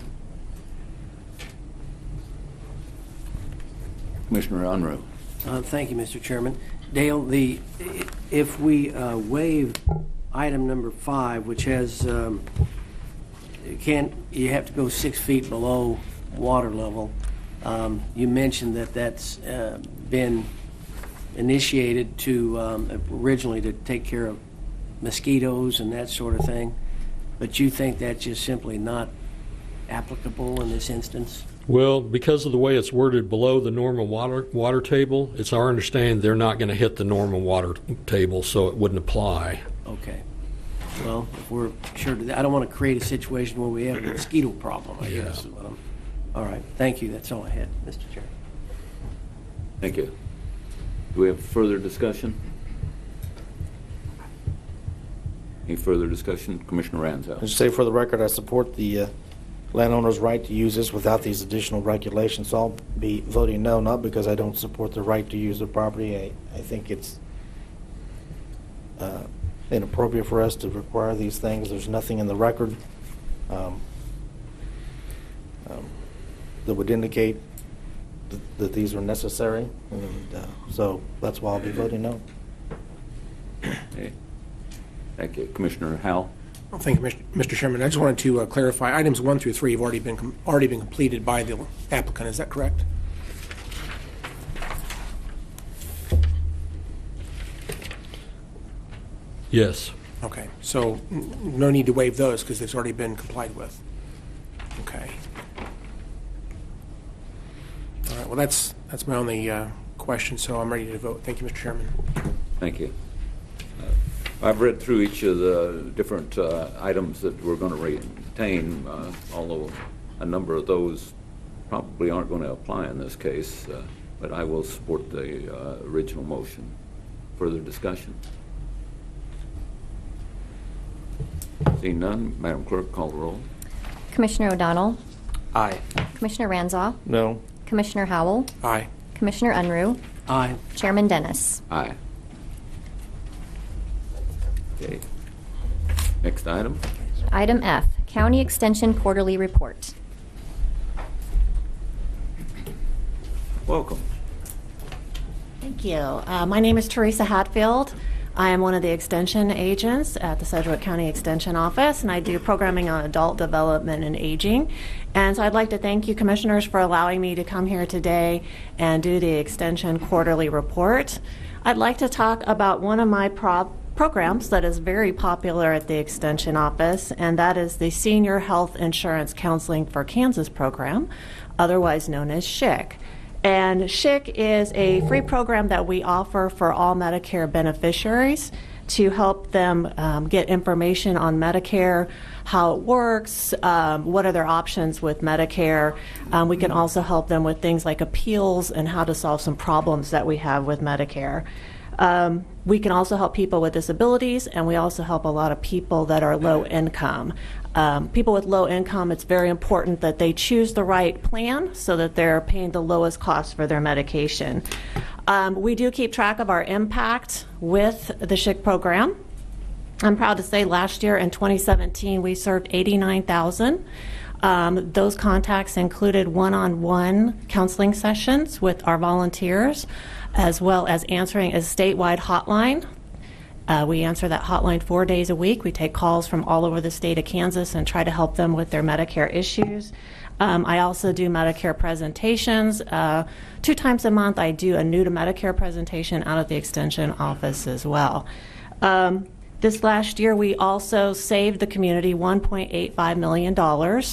Commissioner Unruh. Thank you, Mr. Chairman. Dale, if we waive item number 5, which has you have to go 6 feet below water level. You mentioned that that's been initiated to originally to take care of mosquitoes and that sort of thing, but you think that's just simply not applicable in this instance? Well, because of the way it's worded below the normal water table, it's our understanding they're not going to hit the normal water table, so it wouldn't apply. Okay. Well, if we're sure, I don't want to create a situation where we have a mosquito problem, I guess. All right. Thank you. That's all I had, Mr. Chair. Thank you. Do we have further discussion? Any further discussion? Commissioner Ranzau. Just say for the record, I support the landowner's right to use this without these additional regulations. So I'll be voting no, not because I don't support the right to use the property. I think it's inappropriate for us to require these things. There's nothing in the record that would indicate that these are necessary. And so that's why I'll be voting no. Okay. Thank you. Commissioner Howell. Well, thank you, Mr. Chairman. I just wanted to clarify, items 1 through 3 have already been completed by the applicant. Is that correct? Yes. Okay. So no need to waive those because it's already been complied with. Okay. All right. Well, that's my only question, so I'm ready to vote. Thank you, Mr. Chairman. Thank you. I've read through each of the different items that we're going to retain, although a number of those probably aren't going to apply in this case, but I will support the original motion. Further discussion? Seeing none, Madam Clerk, call the roll. Commissioner O'Donnell? Aye. Commissioner Ranzau? No. Commissioner Howell? Aye. Commissioner Unruh? Aye. Chairman Dennis? Aye. Okay. Next item. Item F, County Extension Quarterly Report. Welcome. Thank you. My name is Teresa Hatfield. I am one of the extension agents at the Sedgwick County Extension Office, and I do programming on adult development and aging. And so I'd like to thank you, commissioners, for allowing me to come here today and do the Extension Quarterly Report. I'd like to talk about one of my programs that is very popular at the Extension Office, and that is the Senior Health Insurance Counseling for Kansas program, otherwise known as SHIC. And SHIC is a free program that we offer for all Medicare beneficiaries to help them get information on Medicare, how it works, what are their options with Medicare. We can also help them with things like appeals and how to solve some problems that we have with Medicare. We can also help people with disabilities, and we also help a lot of people that are low income. People with low income, it's very important that they choose the right plan so that they're paying the lowest cost for their medication. We do keep track of our impact with the SHIC program. I'm proud to say last year in 2017 we served 89,000. Those contacts included one-on-one counseling sessions with our volunteers, as well as answering a statewide hotline. We answer that hotline 4 days a week. We take calls from all over the state of Kansas and try to help them with their Medicare issues. I also do Medicare presentations. 2 times a month I do a new to Medicare presentation out at the Extension office as well. This last year we also saved the community $1.85 million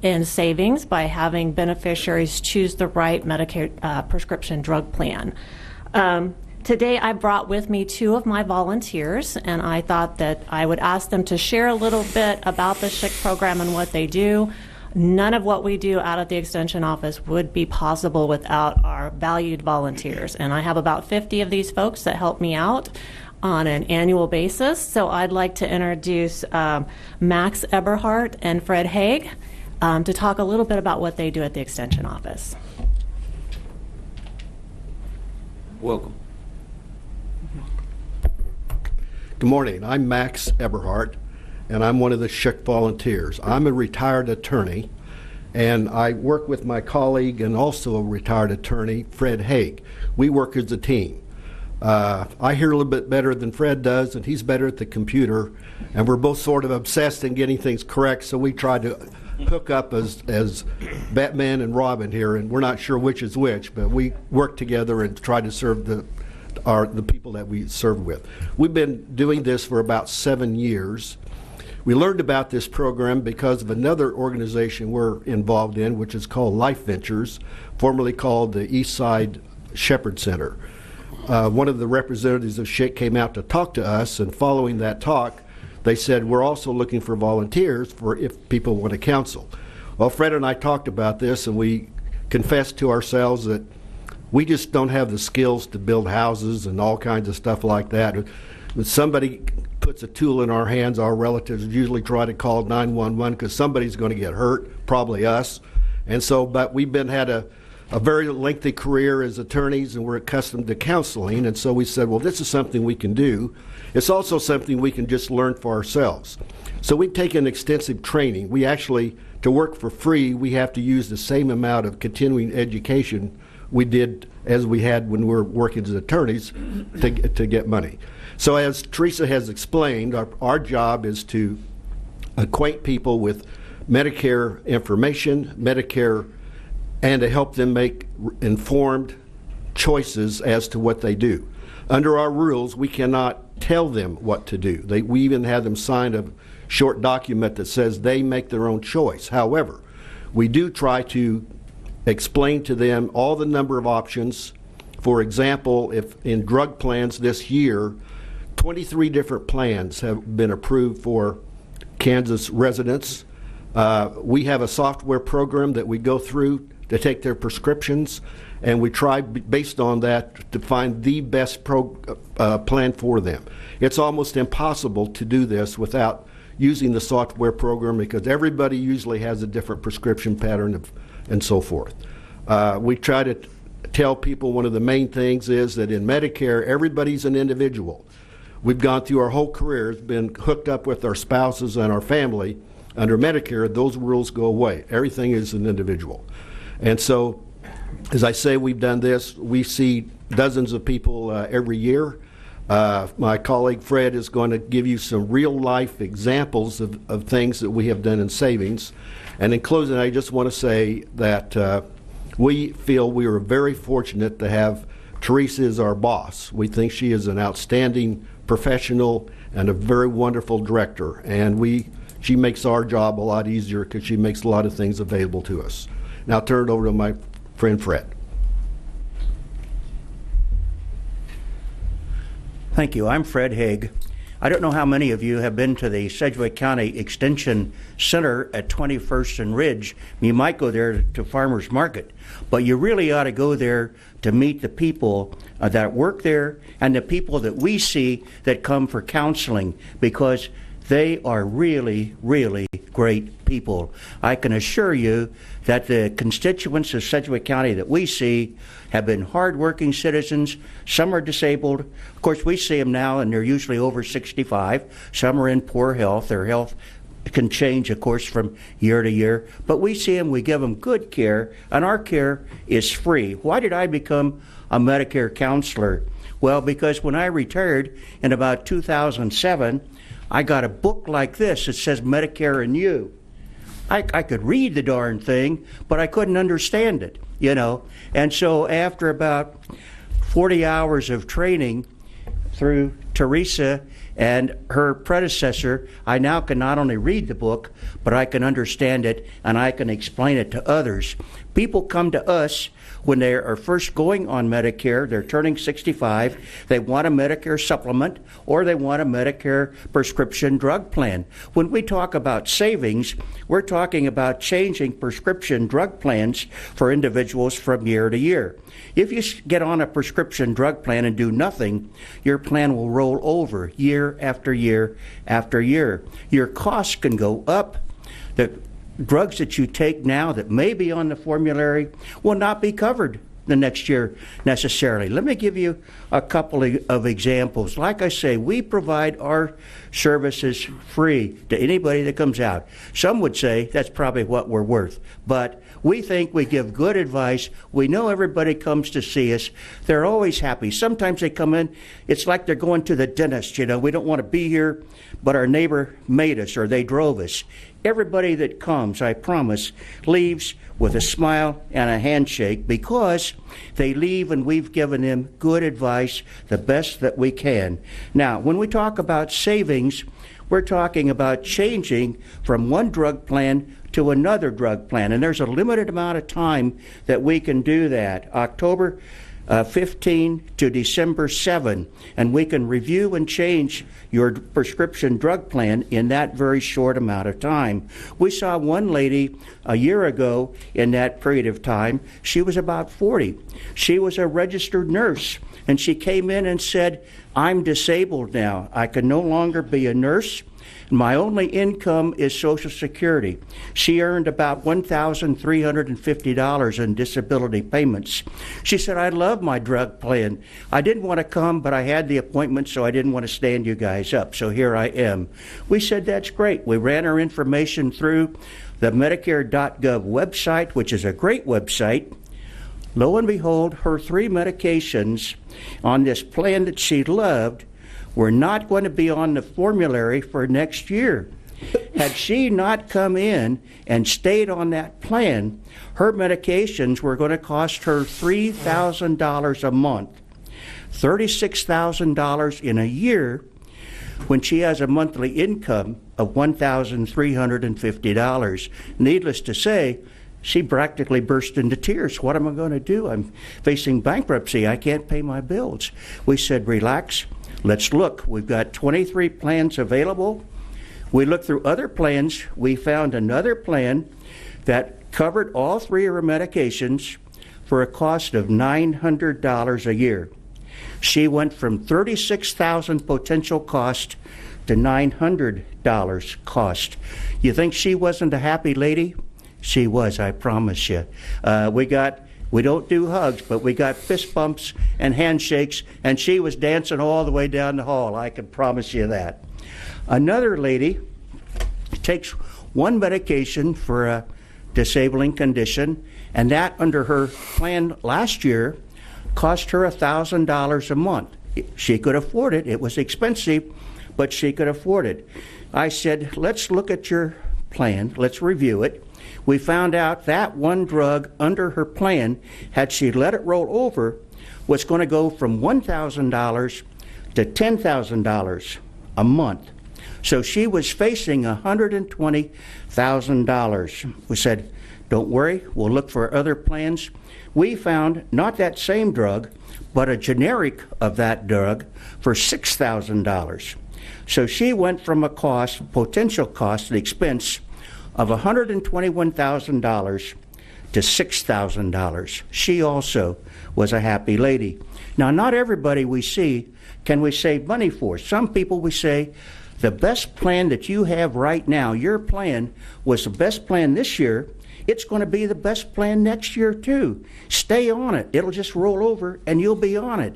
in savings by having beneficiaries choose the right Medicare prescription drug plan. Today I brought with me 2 of my volunteers, and I thought that I would ask them to share a little bit about the SHIC program and what they do. None of what we do out at the Extension office would be possible without our valued volunteers, and I have about 50 of these folks that help me out on an annual basis. So I'd like to introduce Max Eberhardt and Fred Haig to talk a little bit about what they do at the Extension office. Welcome. Good morning. I'm Max Eberhardt, and I'm one of the SHIC volunteers. I'm a retired attorney, and I work with my colleague and also a retired attorney, Fred Haig. We work as a team. I hear a little bit better than Fred does, and he's better at the computer, and we're both sort of obsessed in getting things correct, so we try to hook up as Batman and Robin here, and we're not sure which is which, but we work together and try to serve the people that we serve with. We've been doing this for about 7 years. We learned about this program because of another organization we're involved in, which is called Life Ventures, formerly called the Eastside Shepherd Center. One of the representatives of SHIC came out to talk to us, and following that talk, they said, we're also looking for volunteers for if people want to counsel. Well, Fred and I talked about this, and we confessed to ourselves that we just don't have the skills to build houses and all kinds of stuff like that. When somebody puts a tool in our hands, our relatives usually try to call 911 because somebody's going to get hurt, probably us. And so, but we've had a very lengthy career as attorneys, and we're accustomed to counseling, and so we said, well, this is something we can do. It's also something we can just learn for ourselves. So we've taken extensive training. We actually, to work for free, we have to use the same amount of continuing education we did as we had when we were working as attorneys to get money. So as Teresa has explained, our job is to acquaint people with Medicare information, Medicare, and to help them make informed choices as to what they do. Under our rules, we cannot tell them what to do. We even have them sign a short document that says they make their own choice. However, we do try to explain to them all the number of options. For example, if in drug plans this year, 23 different plans have been approved for Kansas residents. We have a software program that we go through to take their prescriptions, and we try, based on that, to find the best plan for them. It's almost impossible to do this without using the software program because everybody usually has a different prescription pattern and so forth. We try to tell people one of the main things is that in Medicare, everybody's an individual. We've gone through our whole careers, been hooked up with our spouses and our family. Under Medicare, those rules go away. Everything is an individual. And so, as I say, we've done this. We see dozens of people every year. My colleague Fred is going to give you some real-life examples of things that we have done in savings. And in closing, I just want to say that we feel we are very fortunate to have Teresa as our boss. We think she is an outstanding professional and a very wonderful director. And she makes our job a lot easier because she makes a lot of things available to us. Now I'll turn it over to my friend Fred. Thank you. I'm Fred Haig. I don't know how many of you have been to the Sedgwick County Extension Center at 21st and Ridge. You might go there to Farmers Market, but you really ought to go there to meet the people that work there and the people that we see that come for counseling, because they are really, really great people. I can assure you that the constituents of Sedgwick County that we see have been hardworking citizens. Some are disabled. Of course, we see them now, and they're usually over 65. Some are in poor health. Their health can change, of course, from year to year. But we see them, we give them good care, and our care is free. Why did I become a Medicare counselor? Well, because when I retired in about 2007, I got a book like this. It says Medicare and You. I could read the darn thing, but I couldn't understand it, you know. And so after about 40 hours of training through Teresa and her predecessor, I now can not only read the book, but I can understand it and I can explain it to others. People come to us when they are first going on Medicare, they're turning 65, they want a Medicare supplement or they want a Medicare prescription drug plan. When we talk about savings, we're talking about changing prescription drug plans for individuals from year to year. If you get on a prescription drug plan and do nothing, your plan will roll over year after year after year. Your costs can go up. The drugs that you take now that may be on the formulary will not be covered the next year necessarily. Let me give you a couple of examples. Like I say, we provide our services free to anybody that comes out. Some would say that's probably what we're worth, but we think we give good advice. We know everybody comes to see us. They're always happy. Sometimes they come in, it's like they're going to the dentist. You know, we don't want to be here, but our neighbor made us or they drove us. Everybody that comes, I promise, leaves with a smile and a handshake because they leave and we've given them good advice, the best that we can. Now, when we talk about savings, we're talking about changing from one drug plan to another drug plan, and there's a limited amount of time that we can do that. October 15 to December 7, and we can review and change your prescription drug plan in that very short amount of time. We saw one lady a year ago in that period of time. She was about 40. She was a registered nurse, and she came in and said, I'm disabled now. I can no longer be a nurse. My only income is Social Security. She earned about $1,350 in disability payments. She said, I love my drug plan. I didn't want to come, but I had the appointment, so I didn't want to stand you guys up. So here I am. We said, that's great. We ran her information through the Medicare.gov website, which is a great website. Lo and behold, her 3 medications on this plan that she loved were not going to be on the formulary for next year. Had she not come in and stayed on that plan, her medications were going to cost her $3,000 a month, $36,000 in a year, when she has a monthly income of $1,350. Needless to say, she practically burst into tears. What am I going to do? I'm facing bankruptcy. I can't pay my bills. We said, relax. Let's look. We've got 23 plans available. We looked through other plans. We found another plan that covered all 3 of her medications for a cost of $900 a year. She went from $36,000 potential cost to $900 cost. You think she wasn't a happy lady? She was, I promise you. We don't do hugs, but we got fist bumps and handshakes, and she was dancing all the way down the hall. I can promise you that. Another lady takes one medication for a disabling condition, and that under her plan last year cost her $1,000 a month. She could afford it. It was expensive, but she could afford it. I said, let's look at your plan. Let's review it. We found out that one drug under her plan, had she let it roll over, was going to go from $1,000 to $10,000 a month. So she was facing $120,000. We said, don't worry, we'll look for other plans. We found not that same drug, but a generic of that drug for $6,000. So she went from a potential cost, an expense of $121,000 to $6,000. She also was a happy lady. Now, not everybody we see can we save money for. Some people we say, the best plan that you have right now, your plan was the best plan this year, it's going to be the best plan next year too. Stay on it. It'll just roll over and you'll be on it.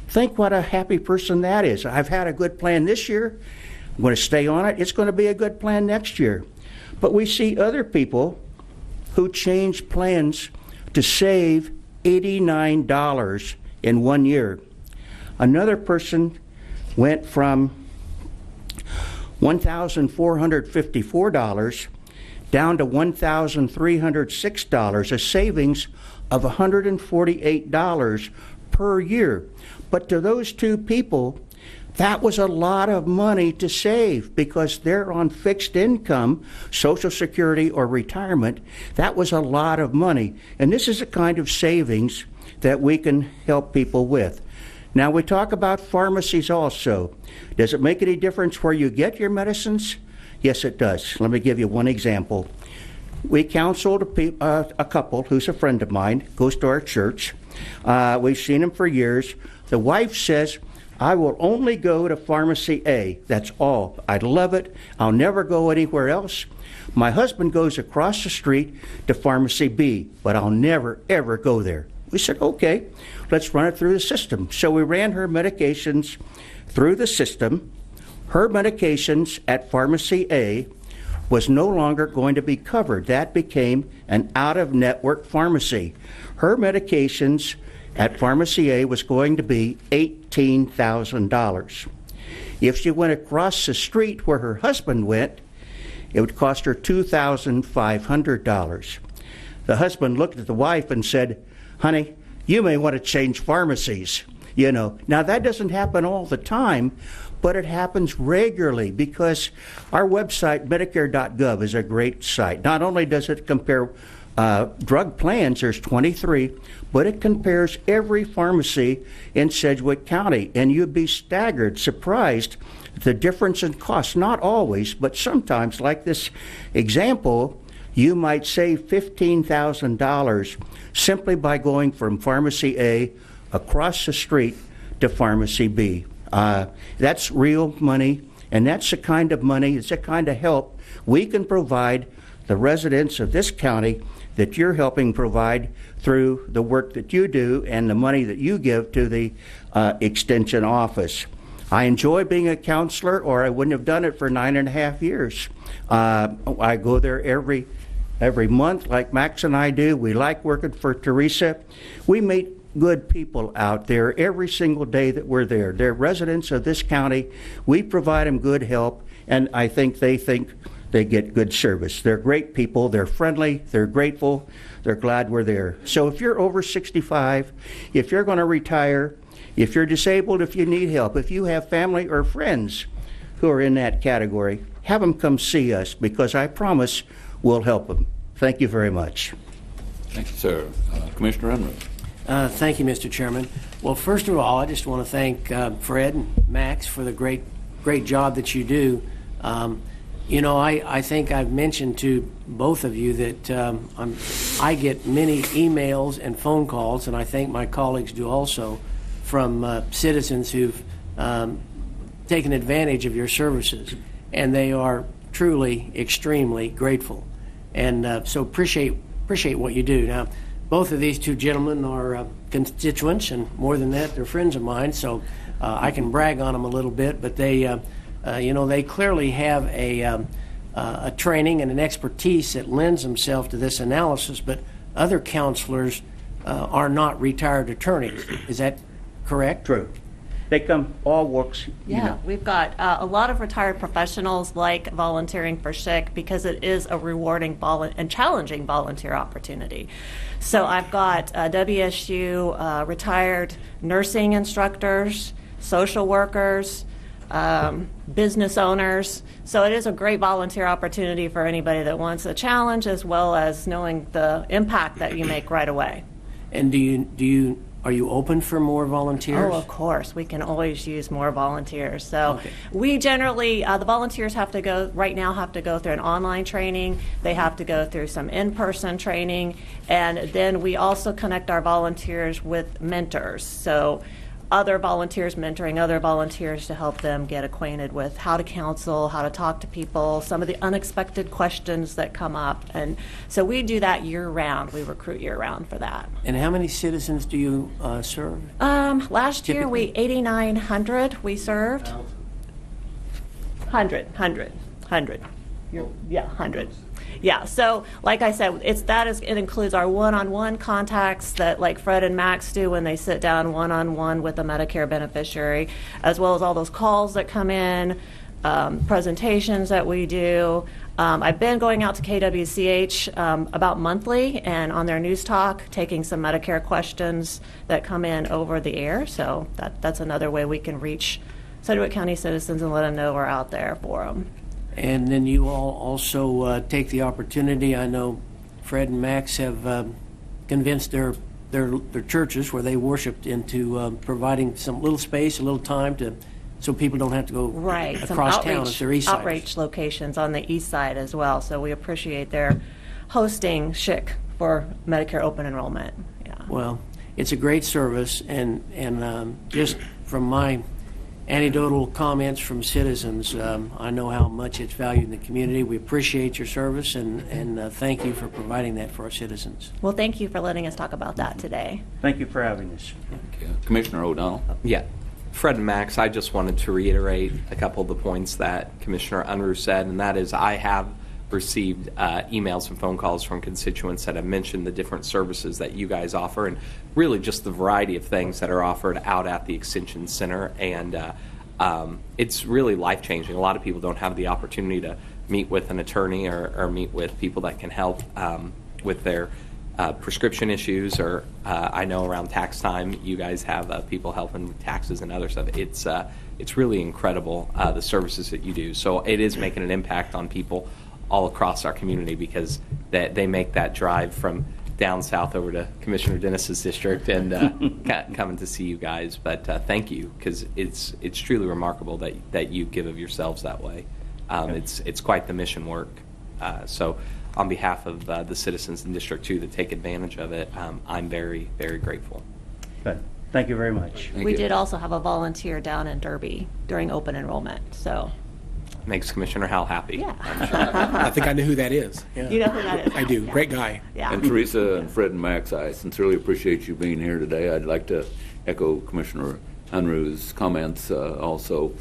Think what a happy person that is. I've had a good plan this year. I'm going to stay on it. It's going to be a good plan next year. But we see other people who change plans to save $89 in 1 year. Another person went from $1,454 down to $1,306, a savings of $148 per year. But to those two people, that was a lot of money to save because they're on fixed income, Social Security or retirement. That was a lot of money. And this is a kind of savings that we can help people with. Now, we talk about pharmacies also. Does it make any difference where you get your medicines? Yes, it does. Let me give you one example. We counseled a couple who's a friend of mine, goes to our church. We've seen him for years. The wife says, I will only go to Pharmacy A. That's all. I love it. I'll never go anywhere else. My husband goes across the street to Pharmacy B, but I'll never, ever go there. We said, okay, let's run it through the system. So we ran her medications through the system. Her medications at Pharmacy A was no longer going to be covered. That became an out-of-network pharmacy. Her medications at Pharmacy A was going to be $18,000. If she went across the street where her husband went It would cost her $2,500. The husband looked at the wife and said, "Honey, you may want to change pharmacies." You know, now that doesn't happen all the time, but it happens regularly because our website, Medicare.gov, is a great site. Not only does it compare drug plans, there's 23, but it compares every pharmacy in Sedgwick County, and you'd be staggered, surprised at the difference in cost. Not always, but sometimes, like this example, you might save $15,000 simply by going from Pharmacy A across the street to Pharmacy B. That's real money, and that's the kind of money, it's the kind of help we can provide the residents of this county that you're helping provide through the work that you do and the money that you give to the Extension office. I enjoy being a counselor, or I wouldn't have done it for 9.5 years. I go there every month like Max and I do. We like working for Teresa. We meet good people out there every single day that we're there. They're residents of this county. We provide them good help, and I think they get good service. They're great people. They're friendly. They're grateful. They're glad we're there. So if you're over 65, if you're going to retire, if you're disabled, if you need help, if you have family or friends who are in that category, have them come see us, because I promise we'll help them. Thank you very much. Thank you, sir. Commissioner Unruh. Thank you, Mr. Chairman. Well, first of all, I just want to thank Fred and Max for the great job that you do. You know, I think I've mentioned to both of you that I get many emails and phone calls, and I think my colleagues do also, from citizens who've taken advantage of your services, and they are truly extremely grateful. And so appreciate what you do. Now, both of these two gentlemen are constituents, and more than that, they're friends of mine, so I can brag on them a little bit, but they, you know, they clearly have a training and an expertise that lends themselves to this analysis, but other counselors are not retired attorneys. Is that correct? True. They come all walks. Yeah, you know. we've got a lot of retired professionals like volunteering for SHIC because it is a rewarding and challenging volunteer opportunity. So I've got WSU retired nursing instructors, social workers, business owners. So it is a great volunteer opportunity for anybody that wants a challenge, as well as knowing the impact that you make right away. And are you open for more volunteers? Oh, of course. We can always use more volunteers. So we generally, the volunteers right now have to go through an online training. They have to go through some in-person training. And then we also connect our volunteers with mentors. So other volunteers mentoring other volunteers to help them get acquainted with how to counsel, how to talk to people, some of the unexpected questions that come up. And so we do that year-round. We recruit year-round for that. And how many citizens do you serve? Last year, 8,900 we served. 100. Yeah, 100. Yeah, so like I said, it includes our one-on-one contacts that like Fred and Max do when they sit down one-on-one with a Medicare beneficiary, as well as all those calls that come in, presentations that we do. I've been going out to KWCH about monthly and on their news talk, taking some Medicare questions that come in over the air. So that's another way we can reach Sedgwick County citizens and let them know we're out there for them. And then you all also take the opportunity. I know Fred and Max have convinced their churches where they worshiped into providing some little space, a little time so people don't have to go across town if they're east side. Outreach locations on the east side as well. So we appreciate their hosting SHIC for Medicare open enrollment. Yeah. Well, it's a great service, and just from my anecdotal comments from citizens, I know how much it's valued in the community. We appreciate your service, and thank you for providing that for our citizens. Well, thank you for letting us talk about that today. Thank you for having us. Commissioner O'Donnell. Yeah. Fred and Max, I just wanted to reiterate a couple of the points that Commissioner Unruh said, and that is I have received emails and phone calls from constituents that have mentioned the different services that you guys offer, and really just the variety of things that are offered out at the Extension Center. And it's really life-changing. A lot of people don't have the opportunity to meet with an attorney or meet with people that can help with their prescription issues, or I know around tax time you guys have people helping with taxes and other stuff. It's really incredible the services that you do. So it is making an impact on people all across our community, because they make that drive from down south over to Commissioner Dennis's district and coming to see you guys. But thank you, because it's truly remarkable that you give of yourselves that way. It's quite the mission work. So on behalf of the citizens in District 2 that take advantage of it, I'm very, very grateful. Good. Thank you very much. We did also have a volunteer down in Derby during open enrollment, so. Makes Commissioner Howell happy. Yeah. I think I know who that is. Yeah. You know who that is? I do. Yeah. Great guy. Yeah. And Teresa and Fred and Max, I sincerely appreciate you being here today. I'd like to echo Commissioner Unruh's comments also.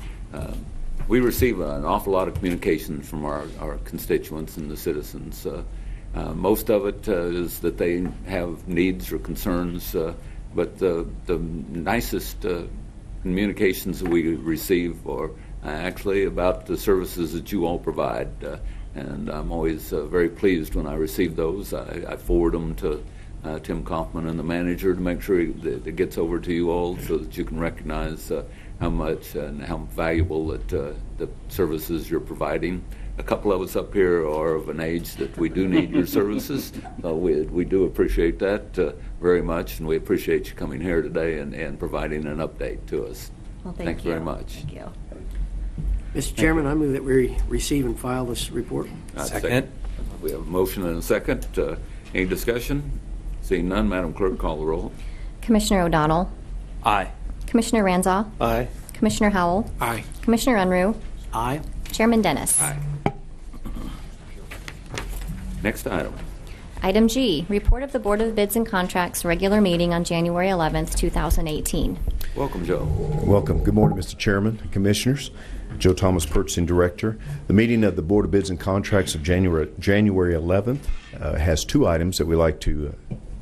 We receive an awful lot of communication from our constituents and the citizens. Most of it is that they have needs or concerns, but the nicest communications that we receive are actually about the services that you all provide. And I'm always very pleased when I receive those. I forward them to Tim Kaufman and the manager to make sure that it gets over to you all so that you can recognize how much and how valuable that the services you're providing. A couple of us up here are of an age that we do need your services. We do appreciate that very much, and we appreciate you coming here today and providing an update to us. Well, thank you very much. Thank you. Mr. Chairman, I move that we receive and file this report. Second. We have a motion and a second. Any discussion? Seeing none, Madam Clerk, call the roll. Commissioner O'Donnell. Aye. Commissioner Ranzau. Aye. Commissioner Howell. Aye. Commissioner Unruh. Aye. Chairman Dennis. Aye. Next item. Item G, report of the Board of Bids and Contracts regular meeting on January 11th, 2018. Welcome, Joe. Welcome. Good morning, Mr. Chairman and Commissioners. Joe Thomas, Purchasing Director. The meeting of the Board of Bids and Contracts of January 11th has two items that we like to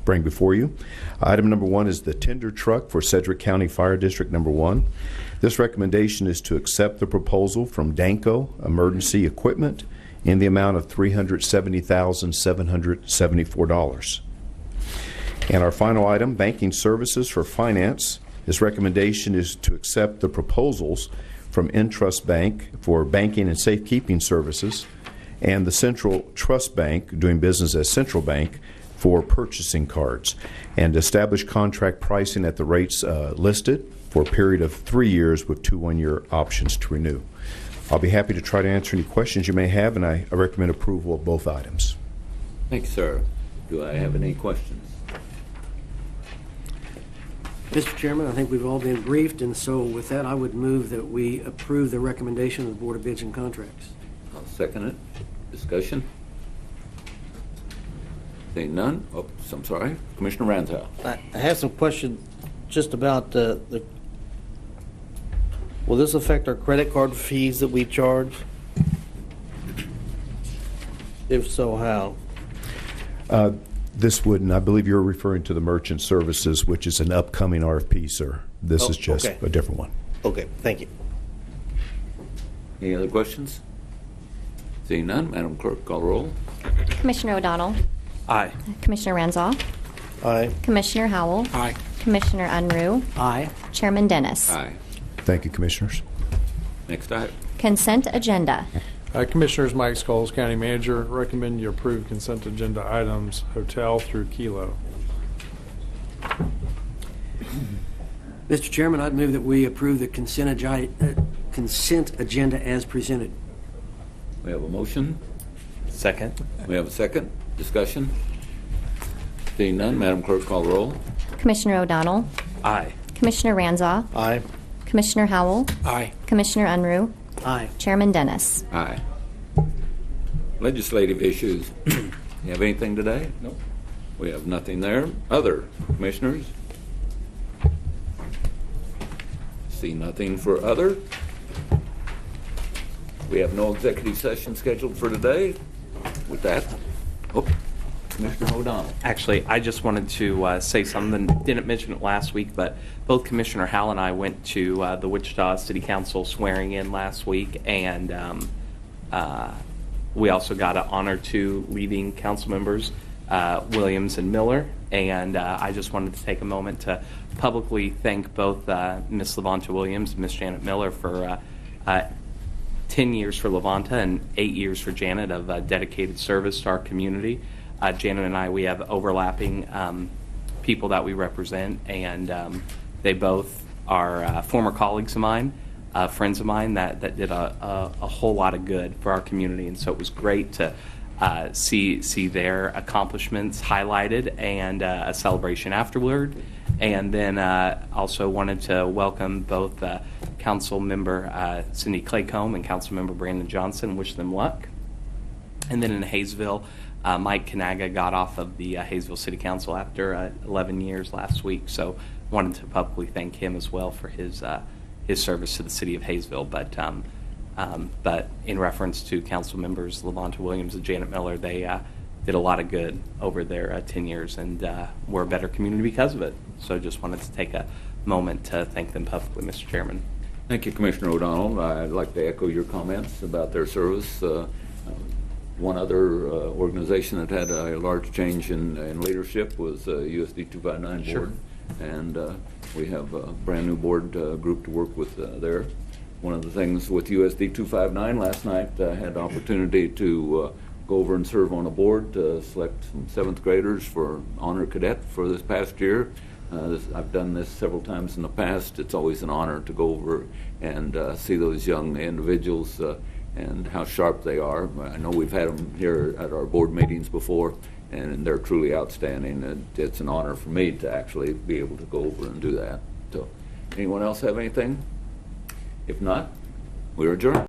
bring before you. Item number one is the tender truck for Sedgwick County Fire District number 1. This recommendation is to accept the proposal from Danco Emergency Equipment in the amount of $370,774. And our final item, banking services for finance. This recommendation is to accept the proposals from Intrust Bank for banking and safekeeping services and the Central Trust Bank, doing business as Central Bank, for purchasing cards, and establish contract pricing at the rates listed for a period of 3 years with 2 one-year options to renew. I'll be happy to try to answer any questions you may have, and I recommend approval of both items. Thank you, sir. Do I have any questions? Mr. Chairman, I think we've all been briefed, and so with that, I would move that we approve the recommendation of the Board of Bids and Contracts. I'll second it. Discussion? Seeing none? Oh, I'm sorry. Commissioner Ranzau. I have some questions just about the will this affect our credit card fees that we charge? If so, how? This wouldn't. I believe you're referring to the merchant services, which is an upcoming RFP, sir. This is just a different one. Okay, thank you. Any other questions? Seeing none, Madam Clerk, call the roll. Commissioner O'Donnell. Aye. Commissioner Ranzau. Aye. Commissioner Howell. Aye. Commissioner Unruh. Aye. Chairman Dennis. Aye. Thank you, Commissioners. Next item. Consent agenda. Commissioners, Mike Scholes, County Manager, recommend you approve consent agenda items hotel through Kilo. Mr. Chairman, I'd move that we approve the consent agenda as presented. We have a motion. Second. We have a second. Discussion? Seeing none, Madam Clerk, call the roll. Commissioner O'Donnell. Aye. Commissioner Ranzau. Aye. Commissioner Howell. Aye. Commissioner Unruh. Aye. Chairman Dennis. Aye. Legislative issues. You have anything today? No. We have nothing there. Other commissioners? See nothing for other. We have no executive session scheduled for today. With that, Commissioner O'Donnell. Actually, I just wanted to say something. Didn't mention it last week, but both Commissioner Howell and I went to the Wichita City Council swearing in last week, and we also got an honor to leading council members, Williams and Miller. And I just wanted to take a moment to publicly thank both Ms. Levanta Williams and Ms. Janet Miller for 10 years for Levanta and 8 years for Janet of dedicated service to our community. Janet and I, we have overlapping people that we represent, and they both are former colleagues of mine, friends of mine that did a whole lot of good for our community. And so it was great to see their accomplishments highlighted and a celebration afterward. And then also wanted to welcome both Council Member Cindy Claycomb and Council Member Brandon Johnson, wish them luck. And then in Hayesville, Mike Kanaga got off of the Hayesville City Council after 11 years last week, so wanted to publicly thank him as well for his service to the city of Hayesville. But in reference to council members Levanta Williams and Janet Miller, they did a lot of good over their 10 years, and we're a better community because of it. So just wanted to take a moment to thank them publicly, Mr. Chairman. Thank you, Commissioner O'Donnell. I'd like to echo your comments about their service. One other organization that had a large change in leadership was USD 259 board. Sure. And we have a brand new board group to work with there. One of the things with USD 259 last night, I had the opportunity to go over and serve on a board to select some 7th graders for Honor Cadet for this past year. I've done this several times in the past. It's always an honor to go over and see those young individuals and how sharp they are. I know we've had them here at our board meetings before, and they're truly outstanding. And it's an honor for me to actually be able to go over and do that. So, anyone else have anything? If not, we're adjourned.